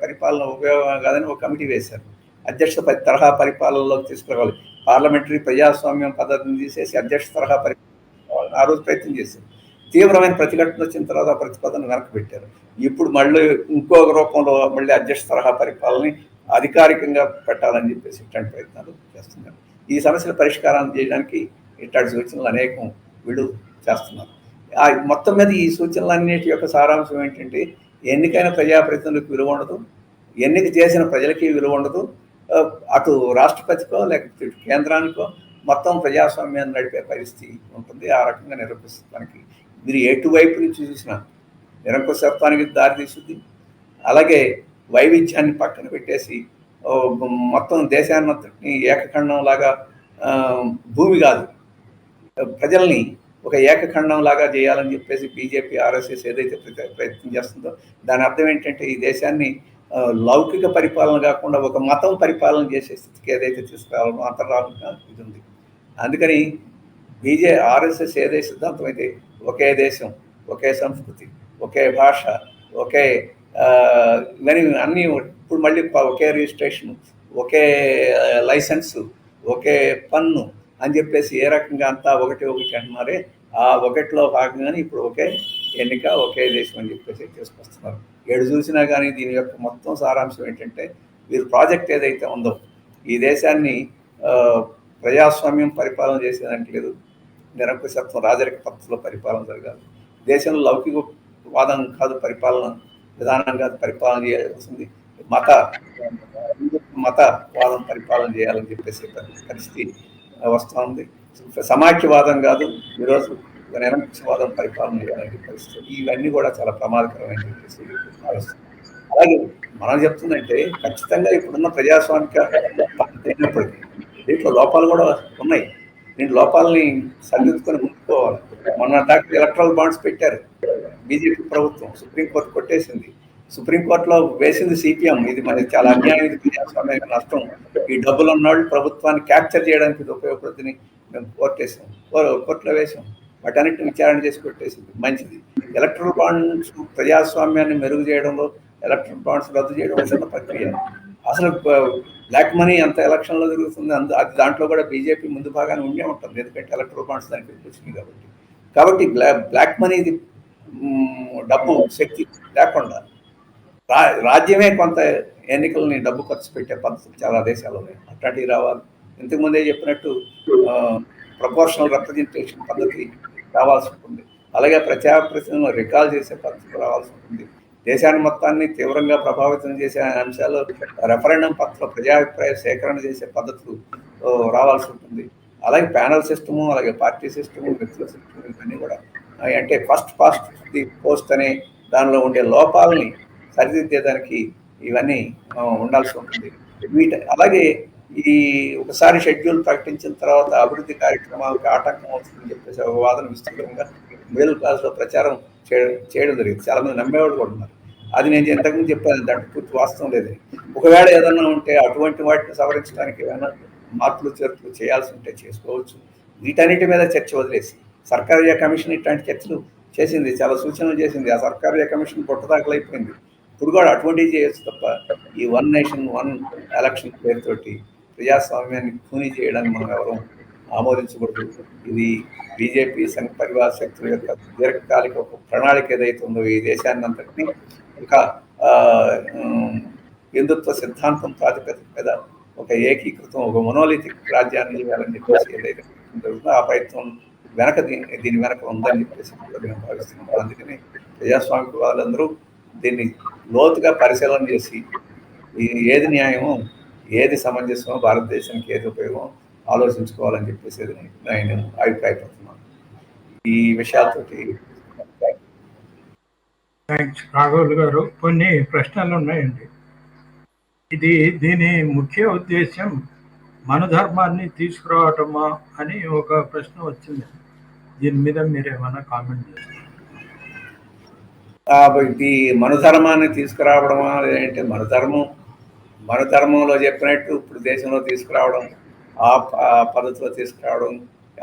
పరిపాలన ఉపయోగం కాదని ఒక కమిటీ వేశారు. అధ్యక్ష తరహా పరిపాలనలోకి తీసుకురావాలి, పార్లమెంటరీ ప్రజాస్వామ్యం పద్ధతిని తీసేసి అధ్యక్ష తరహా పరిపాలన ఆ రోజు ప్రయత్నం చేశారు. తీవ్రమైన ప్రతిఘటన వచ్చిన తర్వాత ఆ ప్రతిపాదన వెనక్కి పెట్టారు. ఇప్పుడు మళ్ళీ ఇంకొక రూపంలో మళ్ళీ అధ్యక్ష తరహా పరిపాలనని అధికారికంగా పెట్టాలని చెప్పేసి ఇట్లాంటి ప్రయత్నాలు చేస్తున్నారు. ఈ సమస్యల పరిష్కారాన్ని చేయడానికి ఇట్లాంటి సూచనలు అనేకం వీళ్ళు చేస్తున్నారు. మొత్తం మీద ఈ సూచనలన్నిటి యొక్క సారాంశం ఏంటంటే ఎన్నికైన ప్రజాప్రతినిధులకు విలువ ఉండదు, ఎన్నిక చేసిన ప్రజలకి విలువ ఉండదు, అటు రాష్ట్రపతికో లేకపోతే ఇటు కేంద్రానికో మొత్తం ప్రజాస్వామ్యాన్ని నడిపే పరిస్థితి ఉంటుంది. ఆ రకంగా నిరంకుశత్వానికి మీరు ఎటువైపు నుంచి చూసినా నిరంకుశత్వానికి దారితీస్తుంది. అలాగే వైవిధ్యాన్ని పక్కన పెట్టేసి మొత్తం దేశాన్నంతటిని ఏకఖండం లాగా, భూమి కాదు ప్రజల్ని ఒక ఏకఖండం లాగా చేయాలని చెప్పేసి బీజేపీ ఆర్ఎస్ఎస్ ఏదైతే ప్రయత్నం చేస్తుందో దాని అర్థం ఏంటంటే ఈ దేశాన్ని లౌకిక పరిపాలన కాకుండా ఒక మతం పరిపాలన చేసే స్థితికి ఏదైతే తీసుకురావాలో అంతర్రాష్ట్రంగా ఇది ఉంది. అందుకని ఆర్ఎస్ఎస్ ఏదైతే సిద్ధాంతం అయితే ఒకే దేశం, ఒకే సంస్కృతి, ఒకే భాష, ఒకే ఇవన్నీ అన్నీ ఇప్పుడు మళ్ళీ ఒకే రిజిస్ట్రేషన్, ఒకే లైసెన్సు, ఒకే పన్ను అని చెప్పేసి ఏ రకంగా అంతా ఒకటి అంటున్నారే, ఆ ఒకటిలో భాగంగానే ఇప్పుడు ఒకే ఎన్నిక, ఒకే దేశం అని చెప్పేసి తీసుకొస్తున్నారు. ఏడు చూసినా కానీ దీని యొక్క మొత్తం సారాంశం ఏంటంటే వీరు ప్రాజెక్ట్ ఏదైతే ఉందో ఈ దేశాన్ని ప్రజాస్వామ్యం పరిపాలన చేసేదానికి లేదు, నిరంకుశత్వం రాజరిక పద్ధతిలో పరిపాలన జరగాలి. దేశంలో లౌకికవాదం కాదు పరిపాలన విధానం కాదు పరిపాలన చేయాల్సింది, మతవాదం పరిపాలన చేయాలని చెప్పేసి పరిస్థితి వస్తూ ఉంది. సమాఖ్యవాదం కాదు ఈరోజు నిరంకుశవాదం పరిపాలన చేయాలని పరిస్థితి. ఇవన్నీ కూడా చాలా ప్రమాదకరమైన చెప్పేసి భావిస్తుంది. అలాగే మనం చెప్తుందంటే ఖచ్చితంగా ఇప్పుడున్న ప్రజాస్వామిక అయినప్పటికీ దీంట్లో లోపాలు కూడా ఉన్నాయి. దీంట్లో లోపాలని సరిదిద్దుకొని ఒప్పుకోవాలి. మొన్న దాకా ఎలక్ట్రల్ బాండ్స్ పెట్టారు బీజేపీ ప్రభుత్వం, సుప్రీంకోర్టు కొట్టేసింది. సుప్రీంకోర్టులో వేసింది సిపిఎం. ఇది మరి చాలా అన్యాయం, ఇది ప్రజాస్వామ్య నష్టం. ఈ డబ్బులు ఉన్నవాళ్ళు ప్రభుత్వాన్ని క్యాప్చర్ చేయడానికి ఇది ఉపయోగపడుతుంది. మేము కోర్టులో వేసాం. వాటన్నిటిని విచారణ చేసి కొట్టేసింది. మంచిది. ఎలక్ట్రల్ బాండ్స్ ప్రజాస్వామ్యాన్ని మెరుగు చేయడంలో ఎలక్ట్రల్ బాండ్స్ రద్దు చేయడం చిన్న ప్రక్రియ. అసలు బ్లాక్ మనీ అంత ఎలక్షన్లో జరుగుతుంది. అది దాంట్లో కూడా బీజేపీ ముందు భాగాన్ని ఉండే ఉంటుంది, ఎందుకంటే ఎలక్ట్రల్ బాండ్స్ దానికి వచ్చినాయి కాబట్టి బ్లాక్ మనీది డబ్బు శక్తి లేకుండా రాజ్యమే కొంత ఎన్నికలని డబ్బు ఖర్చు పెట్టే పద్ధతులు చాలా దేశాలు ఉన్నాయి. అట్లాంటివి రావాలి. ఇంతకుముందే చెప్పినట్టు ప్రపోర్షనల్ రిప్రజెంటేషన్ పద్ధతి రావాల్సి ఉంటుంది. అలాగే ప్రజాప్రతినిధులను రికాల్ చేసే పద్ధతులు రావాల్సి ఉంటుంది. దేశాన్ని మొత్తాన్ని తీవ్రంగా ప్రభావితం చేసే అంశాలు రెఫరెండం పద్ధతిలో ప్రజాభిప్రాయ సేకరణ చేసే పద్ధతులు రావాల్సి ఉంటుంది. అలాగే ప్యానల్ సిస్టము, అలాగే పార్టీ సిస్టము, వ్యక్తుల సిస్టము, ఇవన్నీ కూడా అంటే ఫస్ట్ పాస్ట్ ది పోస్ట్ అనే దానిలో ఉండే లోపాలని సరిదిద్దేదానికి ఇవన్నీ ఉండాల్సి ఉంటుంది. అలాగే ఈ ఒకసారి షెడ్యూల్ ప్రకటించిన తర్వాత అభివృద్ధి కార్యక్రమాలకు ఆటంకం అవుతుందని చెప్పేసి ఒక వాదన విస్తృతంగా మిడిల్ క్లాస్లో ప్రచారం చేయడం జరిగింది. చాలామంది నమ్మేవాడు కూడా ఉన్నారు. అది నేను ఇంతకుముందు చెప్పాను, దాంట్లో పూర్తి వాస్తవం లేదని. ఒకవేళ ఏదన్నా ఉంటే అటువంటి వాటిని సవరించడానికి ఏమైనా మార్పులు చేర్పులు చేయాల్సి ఉంటే చేసుకోవచ్చు. వీటన్నిటి మీద చర్చ వదిలేసి సర్కారీయ కమిషన్ ఇట్లాంటి చర్చలు చేసింది, చాలా సూచనలు చేసింది. ఆ సర్కారీయ కమిషన్ పుట్టదాకలైపోయింది. ఇప్పుడు కూడా అటువంటివి చేయొచ్చు తప్ప ఈ వన్ నేషన్ వన్ ఎలక్షన్ పేరుతోటి ప్రజాస్వామ్యాన్ని ఖూనీ చేయడానికి మనం ఎవరూ ఆమోదించకూడదు. ఇది బీజేపీ సంఘ పరివార శక్తుల యొక్క దీర్ఘకాలిక ఒక ప్రణాళిక ఏదైతే ఉందో ఈ దేశాన్ని అంతటినీ ఒక హిందుత్వ సిద్ధాంతం ప్రాతిపదిక మీద ఒక ఏకీకృతం, ఒక మొనోలిథిక్ రాజ్యాన్ని ఇవ్వాలని చెప్పేసి ఏదైతే జరుగుతుందో ఆ ప్రయత్నం వెనక దీని వెనక ఉందని చెప్పేసి నేను భావిస్తున్నాను. అందుకని ప్రజాస్వామిక వాళ్ళందరూ దీన్ని లోతుగా పరిశీలన చేసి ఏది న్యాయమో, ఏది సమంజసమో, భారతదేశానికి ఏది ఉపయోగమో ఆలోచించుకోవాలని చెప్పేసి నేను అభిప్రాయపడుతున్నాను. ఈ విషయాలతోటి రాఘవులు గారు కొన్ని ప్రశ్నలు ఉన్నాయండి. దీని ముఖ్య ఉద్దేశం మన ధర్మాన్ని తీసుకురావటమా అని ఒక ప్రశ్న వచ్చింది. దీని మీద మీరు ఏమైనా కామెంట్ చేస్తారు? ఈ మన ధర్మాన్ని తీసుకురావడమా లేదంటే మన ధర్మంలో చెప్పినట్టు ఇప్పుడు దేశంలో తీసుకురావడం, ఆ పద్ధతిలో తీసుకురావడం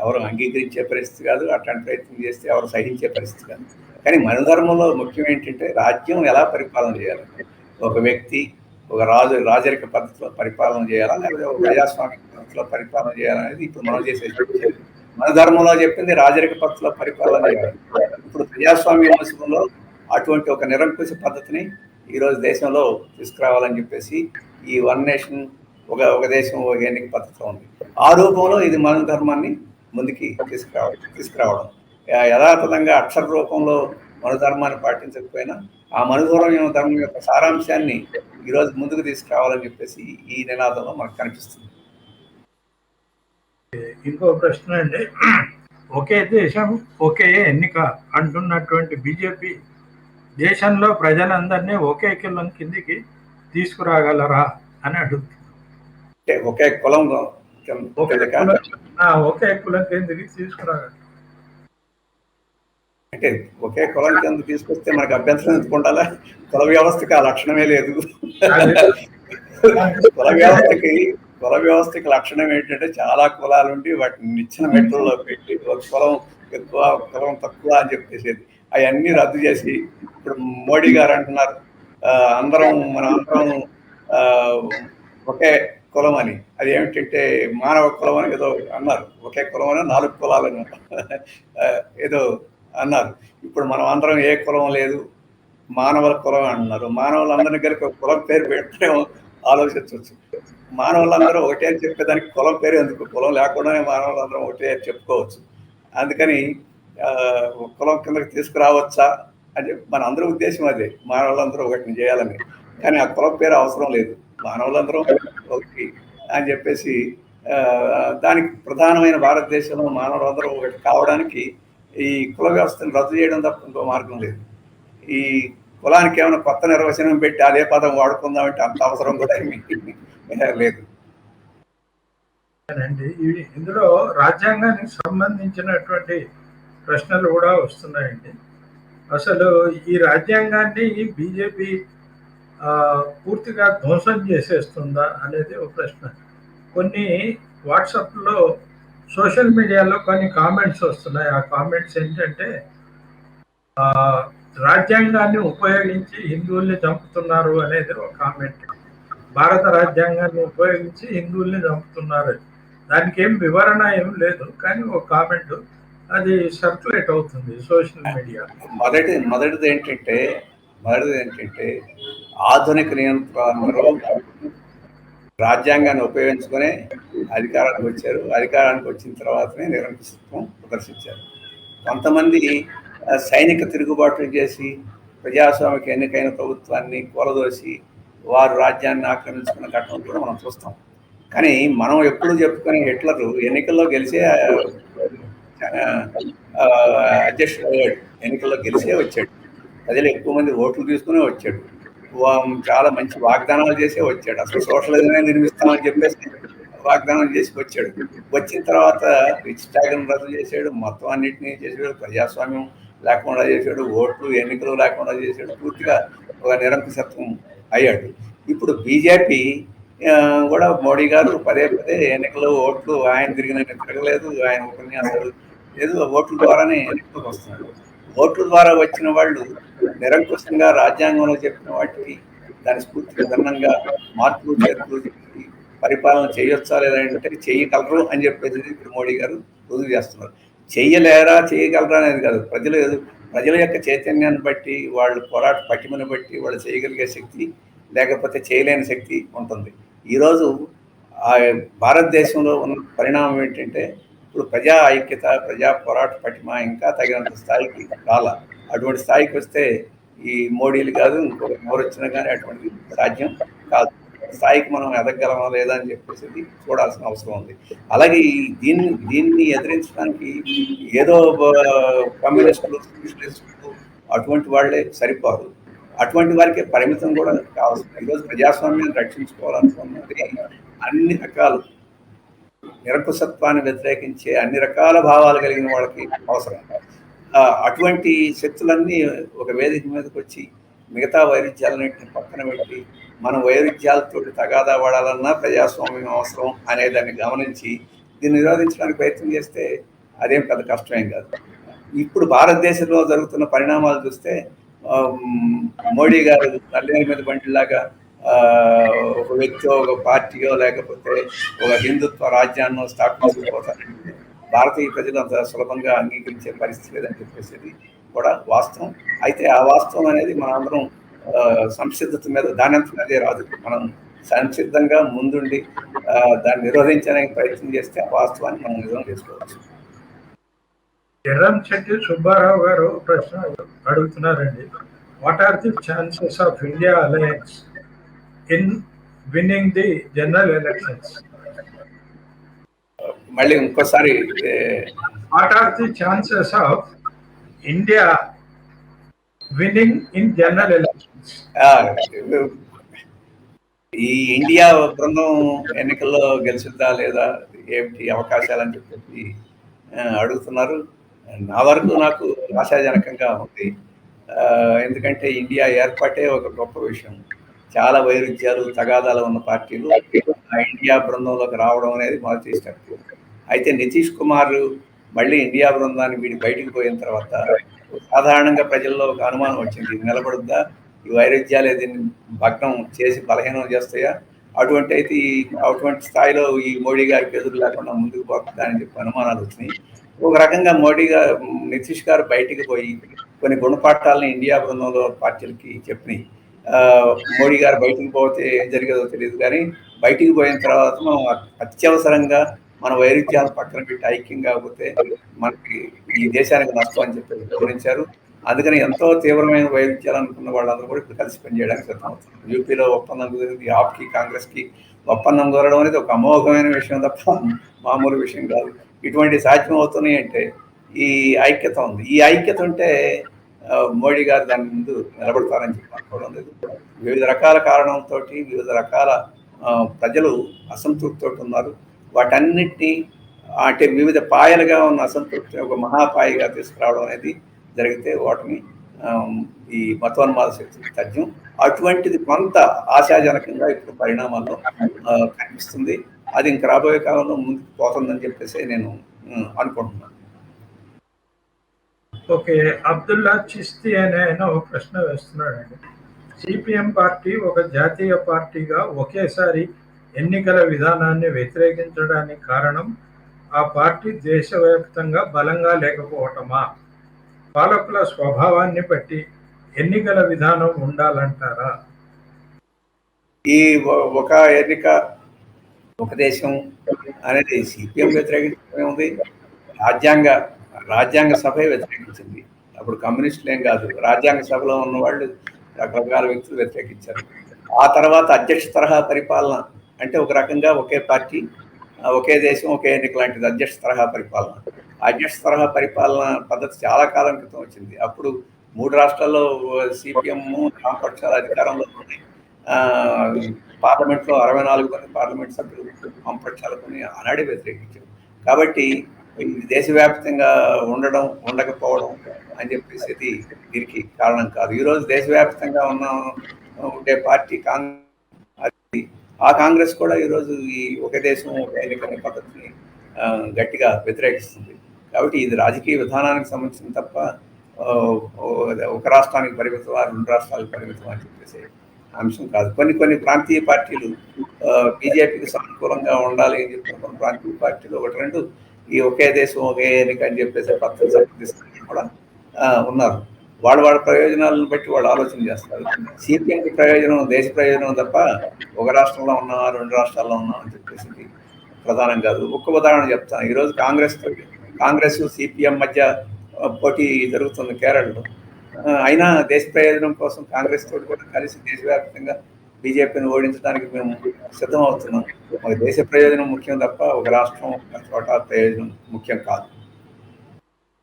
ఎవరు అంగీకరించే పరిస్థితి కాదు. అట్లాంటి ప్రయత్నం చేస్తే ఎవరు సహించే పరిస్థితి కాదు. కానీ మన ధర్మంలో ముఖ్యం ఏంటంటే రాజ్యం ఎలా పరిపాలన చేయాలి, ఒక వ్యక్తి ఒక రాజరిక పద్ధతిలో పరిపాలన చేయాలా లేకపోతే ఒక ప్రజాస్వామిక పద్ధతిలో పరిపాలన చేయాలనేది ఇప్పుడు మనం చేసే. మన ధర్మంలో చెప్పింది రాజరిక పద్ధతిలో పరిపాలన చేయాలి. ఇప్పుడు ప్రజాస్వామ్య అంశంలో అటువంటి ఒక నిరంకుశ పద్ధతిని ఈరోజు దేశంలో తీసుకురావాలని చెప్పేసి ఈ వన్ నేషన్ ఒక దేశం ఒక ఎన్నిక పద్ధతిలో ఉంది. ఆ రూపంలో ఇది మన ధర్మాన్ని ముందుకి తీసుకురావడం యథాతథంగా అక్షర రూపంలో మన ధర్మాన్ని పాటించకపోయినా ఆ ధర్మం యొక్క సారాంశాన్ని ఈరోజు ముందుకు తీసుకురావాలని చెప్పేసి ఈ నినాదంలో మనకు కనిపిస్తుంది. ఇంకో ప్రశ్న అండి, ఒకే దేశం ఒకే ఎన్నిక అంటున్నటువంటి బీజేపీ దేశంలో ప్రజలందరినీ ఒకే కులం కిందికి తీసుకురాగలరా అని అడుగుతుంది. ఒకే కులం ఒకే కులం కిందికి తీసుకురాగలరు అంటే ఒకే కులం కింద తీసుకొస్తే మనకు అభ్యంతరం ఎందుకుండాలా? కుల వ్యవస్థకి ఆ లక్షణమే లేదు. కుల వ్యవస్థకి లక్షణం ఏంటంటే చాలా కులాలు ఉండి వాటిని నిచ్చిన మెట్లలో పెట్టి ఒక కులం ఎక్కువ కులం తక్కువ అని చెప్పేసేది అవన్నీ రద్దు చేసి ఇప్పుడు మోడీ గారు అంటున్నారు మనందరం ఒకే కులం అని. అది ఏమిటంటే మానవ కులం అని ఏదో అన్నారు. ఒకే కులం అని 4 కులాలని ఏదో అన్నారు. ఇప్పుడు మనం అందరం ఏ కులం లేదు, మానవుల కులం అంటున్నారు. మానవులందరినీ కలిపి ఒక కులం పేరు పెట్టడం ఆలోచించవచ్చు. మానవులందరూ ఒకటే అని చెప్పేదానికి కులం పేరు ఎందుకు? కులం లేకుండానే మానవులందరం ఒకటే చెప్పుకోవచ్చు. అందుకని కులం కిందకి తీసుకురావచ్చా అని చెప్పి మన అందరూ ఉద్దేశం అదే, మానవులందరూ ఒకటిని చేయాలని. కానీ ఆ కులం పేరు అవసరం లేదు, మానవులందరూ ఒకటి అని చెప్పేసి దానికి ప్రధానమైన భారతదేశంలో మానవులందరూ ఒకటి కావడానికి ఈ కుల వ్యవస్థను రద్దు చేయడం తప్ప ఇంకో మార్గం లేదు. ఈ కులానికి ఏమైనా కొత్త నిర్వచనం పెట్టి అదే పదం వాడుకుందామంటే అంత అవసరం కూడా లేదు. ఇందులో రాజ్యాంగానికి సంబంధించినటువంటి ప్రశ్నలు కూడా వస్తున్నాయండి. అసలు ఈ రాజ్యాంగాన్ని బీజేపీ పూర్తిగా ధ్వంసం చేసేస్తుందా అనేది ఒక ప్రశ్న. కొన్ని వాట్సాప్లో సోషల్ మీడియాలో కొన్ని కామెంట్స్ వస్తున్నాయి. ఆ కామెంట్స్ ఏంటంటే రాజ్యాంగాన్ని ఉపయోగించి హిందువుల్ని చంపుతున్నారు అనేది ఒక కామెంట్. భారత రాజ్యాంగాన్ని ఉపయోగించి హిందువుల్ని చంపుతున్నారు, దానికి ఏం వివరణ ఏం లేదు, కానీ ఒక కామెంట్ అది సర్క్యులేట్ అవుతుంది సోషల్ మీడియా. మొదటిది ఏంటంటే ఆధునిక నియంత్రణలో రాజ్యాంగాన్ని ఉపయోగించుకునే అధికారానికి వచ్చారు. అధికారానికి వచ్చిన తర్వాతనే నిరంకుశత్వం ప్రదర్శించారు. కొంతమంది సైనిక తిరుగుబాట్లు చేసి ప్రజాస్వామిక ఎన్నికైన ప్రభుత్వాన్ని కూలదోసి వారు రాజ్యాన్ని ఆక్రమించుకున్న ఘటనలు కూడా మనం చూస్తాం. కానీ మనం ఎప్పుడు చెప్పుకునే హిట్లర్ ఎన్నికల్లో గెలిచే అధ్యక్షుడు అయ్యాడు, ఎన్నికల్లో గెలిచే వచ్చాడు, ప్రజలు ఎక్కువ మంది ఓట్లు తీసుకునే వచ్చాడు, చాలా మంచి వాగ్దానాలు చేసే వచ్చాడు, అసలు సోషలిజమే నిర్మిస్తామని చెప్పేసి వాగ్దానం చేసి వచ్చాడు. వచ్చిన తర్వాత రిచ్ ట్యాగ్ను రద్దు చేశాడు, మొత్తం అన్నింటినీ చేసాడు, ప్రజాస్వామ్యం లేకుండా చేశాడు, ఓట్లు ఎన్నికలు లేకుండా చేశాడు, పూర్తిగా ఒక నిరంకుశత్వం అయ్యాడు. ఇప్పుడు బీజేపీ కూడా మోడీ గారు పదే ఎన్నికలు ఓట్లు ఆయన తిరగలేదు, ఆయన ఉపన్యాసాలు లేదు, ఓట్ల ద్వారానే ఎన్నికలకు వస్తున్నాడు. ఓట్ల ద్వారా వచ్చిన వాళ్ళు నిరంకుశంగా రాజ్యాంగంలో చెప్పిన వాటికి దాని స్ఫూర్తికి భిన్నంగా మార్పులు చేర్పులు చేసి పరిపాలన చేయొచ్చా లేదంటే చేయగలరు అని చెప్పేసి ఇప్పుడు మోడీ గారు రుజువు చేస్తున్నారు. చేయగలరా అనేది కాదు, ప్రజల యొక్క చైతన్యాన్ని బట్టి, వాళ్ళ పోరాట పటిమను బట్టి వాళ్ళు చేయగలిగే శక్తి లేకపోతే చేయలేని శక్తి ఉంటుంది. ఈరోజు భారతదేశంలో ఉన్న పరిణామం ఏంటంటే ఇప్పుడు ప్రజా ఐక్యత, ప్రజా పోరాట పటిమ ఇంకా తగినంత స్థాయికి రాల. అటువంటి స్థాయికి వస్తే ఈ మోడీలు కాదు ఎవరు వచ్చినా కానీ అటువంటి సాధ్యం కాదు. స్థాయికి మనం ఎదగలమా లేదా అని చెప్పేసి చూడాల్సిన అవసరం ఉంది. అలాగే దీన్ని ఎదిరించడానికి ఏదో కమ్యూనిస్టులు, సోషలిస్టులు అటువంటి వాళ్ళే సరిపోదు, అటువంటి వారికి పరిమితం కూడా కావాల్సింది. ఈరోజు ప్రజాస్వామ్యాన్ని రక్షించుకోవాలనుకున్నది అన్ని రకాలు నిరంకుశత్వాన్ని వ్యతిరేకించే అన్ని రకాల భావాలు కలిగిన వాళ్ళకి అవసరం. అటువంటి శక్తులన్నీ ఒక వేదిక మీదకి వచ్చి మిగతా వైరుధ్యాలన్నింటిని పక్కన పెట్టి మనం వైరుధ్యాలతో తగాదా పడాలన్నా ప్రజాస్వామ్యం అవసరం అనేదాన్ని గమనించి దీన్ని నిరోధించడానికి ప్రయత్నం చేస్తే అదేం పెద్ద కష్టమేం కాదు. ఇప్పుడు భారతదేశంలో జరుగుతున్న పరిణామాలు చూస్తే మోడీ గారు తల్లిని మీద బండిలాగా ఒక వ్యక్తి, ఒక పార్టీయో లేకపోతే ఒక హిందుత్వ రాజ్యాన్ని స్థాపించకపోతారంటే భారతీయ ప్రజలు అంత సులభంగా అంగీకరించే పరిస్థితి లేదని చెప్పేసి కూడా వాస్తవం. అయితే ఆ వాస్తవం అనేది మనందరం సంసిద్ధత మీద దానంతా అదే రాదు, మనం సంసిద్ధంగా ముందుండి దాన్ని నిరోధించడానికి ప్రయత్నం చేస్తే ఆ వాస్తవాన్ని మనం నిజం చేసుకోవచ్చు. ఎర్రంశెట్టి సుబ్బారావు గారు ప్రశ్న అడుగుతున్నారండి. What are the chances of India alliance in winning the general elections? మళ్ళీ ఇంకోసారి, what are the chances of India winning in general elections? ఈ ఇండియా బృందం ఎన్నికల్లో గెలుచుద్దా లేదా, ఏమిటి అవకాశాలని చెప్పి అడుగుతున్నారు. నా వరకు నాకు ఆశాజనకంగా ఉంది. ఎందుకంటే ఇండియా ఏర్పాటే ఒక గొప్ప విషయం. చాలా వైరుధ్యాలు, తగాదాలు ఉన్న పార్టీలు ఆ ఇండియా బృందంలోకి రావడం అనేది మొదటి స్టెప్. అయితే నితీష్ కుమార్ మళ్ళీ ఇండియా బృందాన్ని వీడి బయటికి పోయిన తర్వాత సాధారణంగా ప్రజల్లో ఒక అనుమానం వచ్చింది, ఇది నిలబడుద్దా, ఈ వైరుధ్యాలు దీన్ని భగ్నం చేసి బలహీనం చేస్తాయా, అటువంటి స్థాయిలో ఈ మోడీ గారికి ఎదురు లేకుండా ముందుకు పోతుందా అని చెప్పి అనుమానాలు వచ్చినాయి. ఒక రకంగా నితీష్ గారు బయటికి పోయి కొన్ని గుణపాఠాలను ఇండియా బృందంలో పార్టీలకి చెప్పినాయి. మోడీ గారు బయటికి పోతే ఏం జరిగేదో తెలియదు, కానీ బయటికి పోయిన తర్వాత మనం అత్యవసరంగా మన వైరుధ్యాలు పక్కన పెట్టి ఐక్యం కాకపోతే మనకి ఈ దేశానికి నష్టం అని చెప్పి గమనించారు. అందుకని ఎంతో తీవ్రమైన వైరుధ్యాలు అనుకున్న వాళ్ళందరూ కూడా ఇప్పుడు కలిసి పనిచేయడానికి సిద్ధమవుతున్నారు. యూపీలో ఒప్పందం కుదిరింది, ఆప్కి కాంగ్రెస్కి ఒప్పందం కుదరడం అనేది ఒక అమోఘమైన విషయం తప్ప మామూలు విషయం కాదు. ఇటువంటి సాధ్యం అవుతున్నాయి అంటే ఈ ఐక్యత ఉంది. ఈ ఐక్యత ఉంటే మోడీ గారు దాని ముందు నిలబడతారని చెప్పి అనుకోవడం లేదు. వివిధ రకాల కారణంతో వివిధ రకాల ప్రజలు అసంతృప్తితో ఉన్నారు. వాటన్నిటినీ అంటే వివిధ పాయలుగా ఉన్న అసంతృప్తిని ఒక మహాపాయిగా తీసుకురావడం అనేది జరిగితే ఓటమి ఈ మతోన్మాద శక్తి తథ్యం. అటువంటిది కొంత ఆశాజనకంగా ఇప్పుడు పరిణామాల్లో కనిపిస్తుంది. అది ఇంక రాబోయే కాలంలో ముందుకు పోతుందని చెప్పేసి నేను అనుకుంటున్నాను. ఓకే, అబ్దుల్లా చిస్తి అనే ఆయన ఒక ప్రశ్న వేస్తున్నాడండి. సిపిఎం పార్టీ ఒక జాతీయ పార్టీగా ఒకేసారి ఎన్నికల విధానాన్ని వ్యతిరేకించడానికి కారణం ఆ పార్టీ దేశవ్యాప్తంగా బలంగా లేకపోవటమా? పాలకుల స్వభావాన్ని బట్టి ఎన్నికల విధానం ఉండాలంటారా? ఈ ఒక ఎన్నిక ఒక దేశం అనేది సిపిఎం వ్యతిరేకించడమే ఉంది. రాజ్యాంగ సభే వ్యతిరేకించింది. అప్పుడు కమ్యూనిస్టులు ఏం కాదు, రాజ్యాంగ సభలో ఉన్న వాళ్ళు రకరకాల వ్యక్తులు వ్యతిరేకించారు. ఆ తర్వాత అధ్యక్ష తరహా పరిపాలన అంటే ఒక రకంగా ఒకే పార్టీ ఒకే దేశం ఒకే ఎన్నిక లాంటిది అధ్యక్ష తరహా పరిపాలన. అధ్యక్ష తరహా పరిపాలన పద్ధతి చాలా కాలం క్రితం వచ్చింది. అప్పుడు 3 రాష్ట్రాల్లో సిపిఎం వామపక్షాల అధికారంలో ఉన్నాయి. పార్లమెంట్లో 64 మంది పార్లమెంట్ సభ్యులు వామపక్షాలు కొన్ని ఆనాడే వ్యతిరేకించారు. కాబట్టి ఇది దేశవ్యాప్తంగా ఉండకపోవడం అని చెప్పేసి దీనికి కారణం కాదు. ఈరోజు దేశవ్యాప్తంగా ఉండే పార్టీ కాంగ్రెస్. ఆ కాంగ్రెస్ కూడా ఈరోజు ఈ ఒక దేశం ఒక ఎన్నికల పద్ధతిని గట్టిగా వ్యతిరేకిస్తుంది. కాబట్టి ఇది రాజకీయ విధానానికి సంబంధించిన తప్ప ఒక రాష్ట్రానికి పరిమితం 2 రాష్ట్రాలకు పరిమితం అని చెప్పేసి అంశం కాదు. కొన్ని ప్రాంతీయ పార్టీలు బీజేపీకి సానుకూలంగా ఉండాలి అని చెప్పిన కొన్ని ప్రాంతీయ పార్టీలు 1-2 ఈ ఒకే దేశం ఒకే ఎన్నిక అని చెప్పేసి పద్ధతి సమర్థిస్తున్న కూడా ఉన్నారు. వాళ్ళ ప్రయోజనాలను బట్టి వాళ్ళు ఆలోచన చేస్తారు. సిపిఎంకి ప్రయోజనం దేశ ప్రయోజనం తప్ప ఒక రాష్ట్రంలో ఉన్నా 2 రాష్ట్రాల్లో ఉన్నా అని చెప్పేసి ప్రధానం కాదు. ఒక్క ఉదాహరణ చెప్తాను. ఈరోజు కాంగ్రెస్ సిపిఎం మధ్య పోటీ జరుగుతుంది కేరళలో. అయినా దేశ ప్రయోజనం కోసం కాంగ్రెస్ తోటి కూడా కలిసి దేశవ్యాప్తంగా బీజేపీని ఓడించడానికి మేము సిద్ధమవుతున్నాం. మాకు దేశ ప్రయోజనం ముఖ్యం తప్ప ఒక రాష్ట్రం ఒక చోట ప్రయోజనం ముఖ్యం కాదు.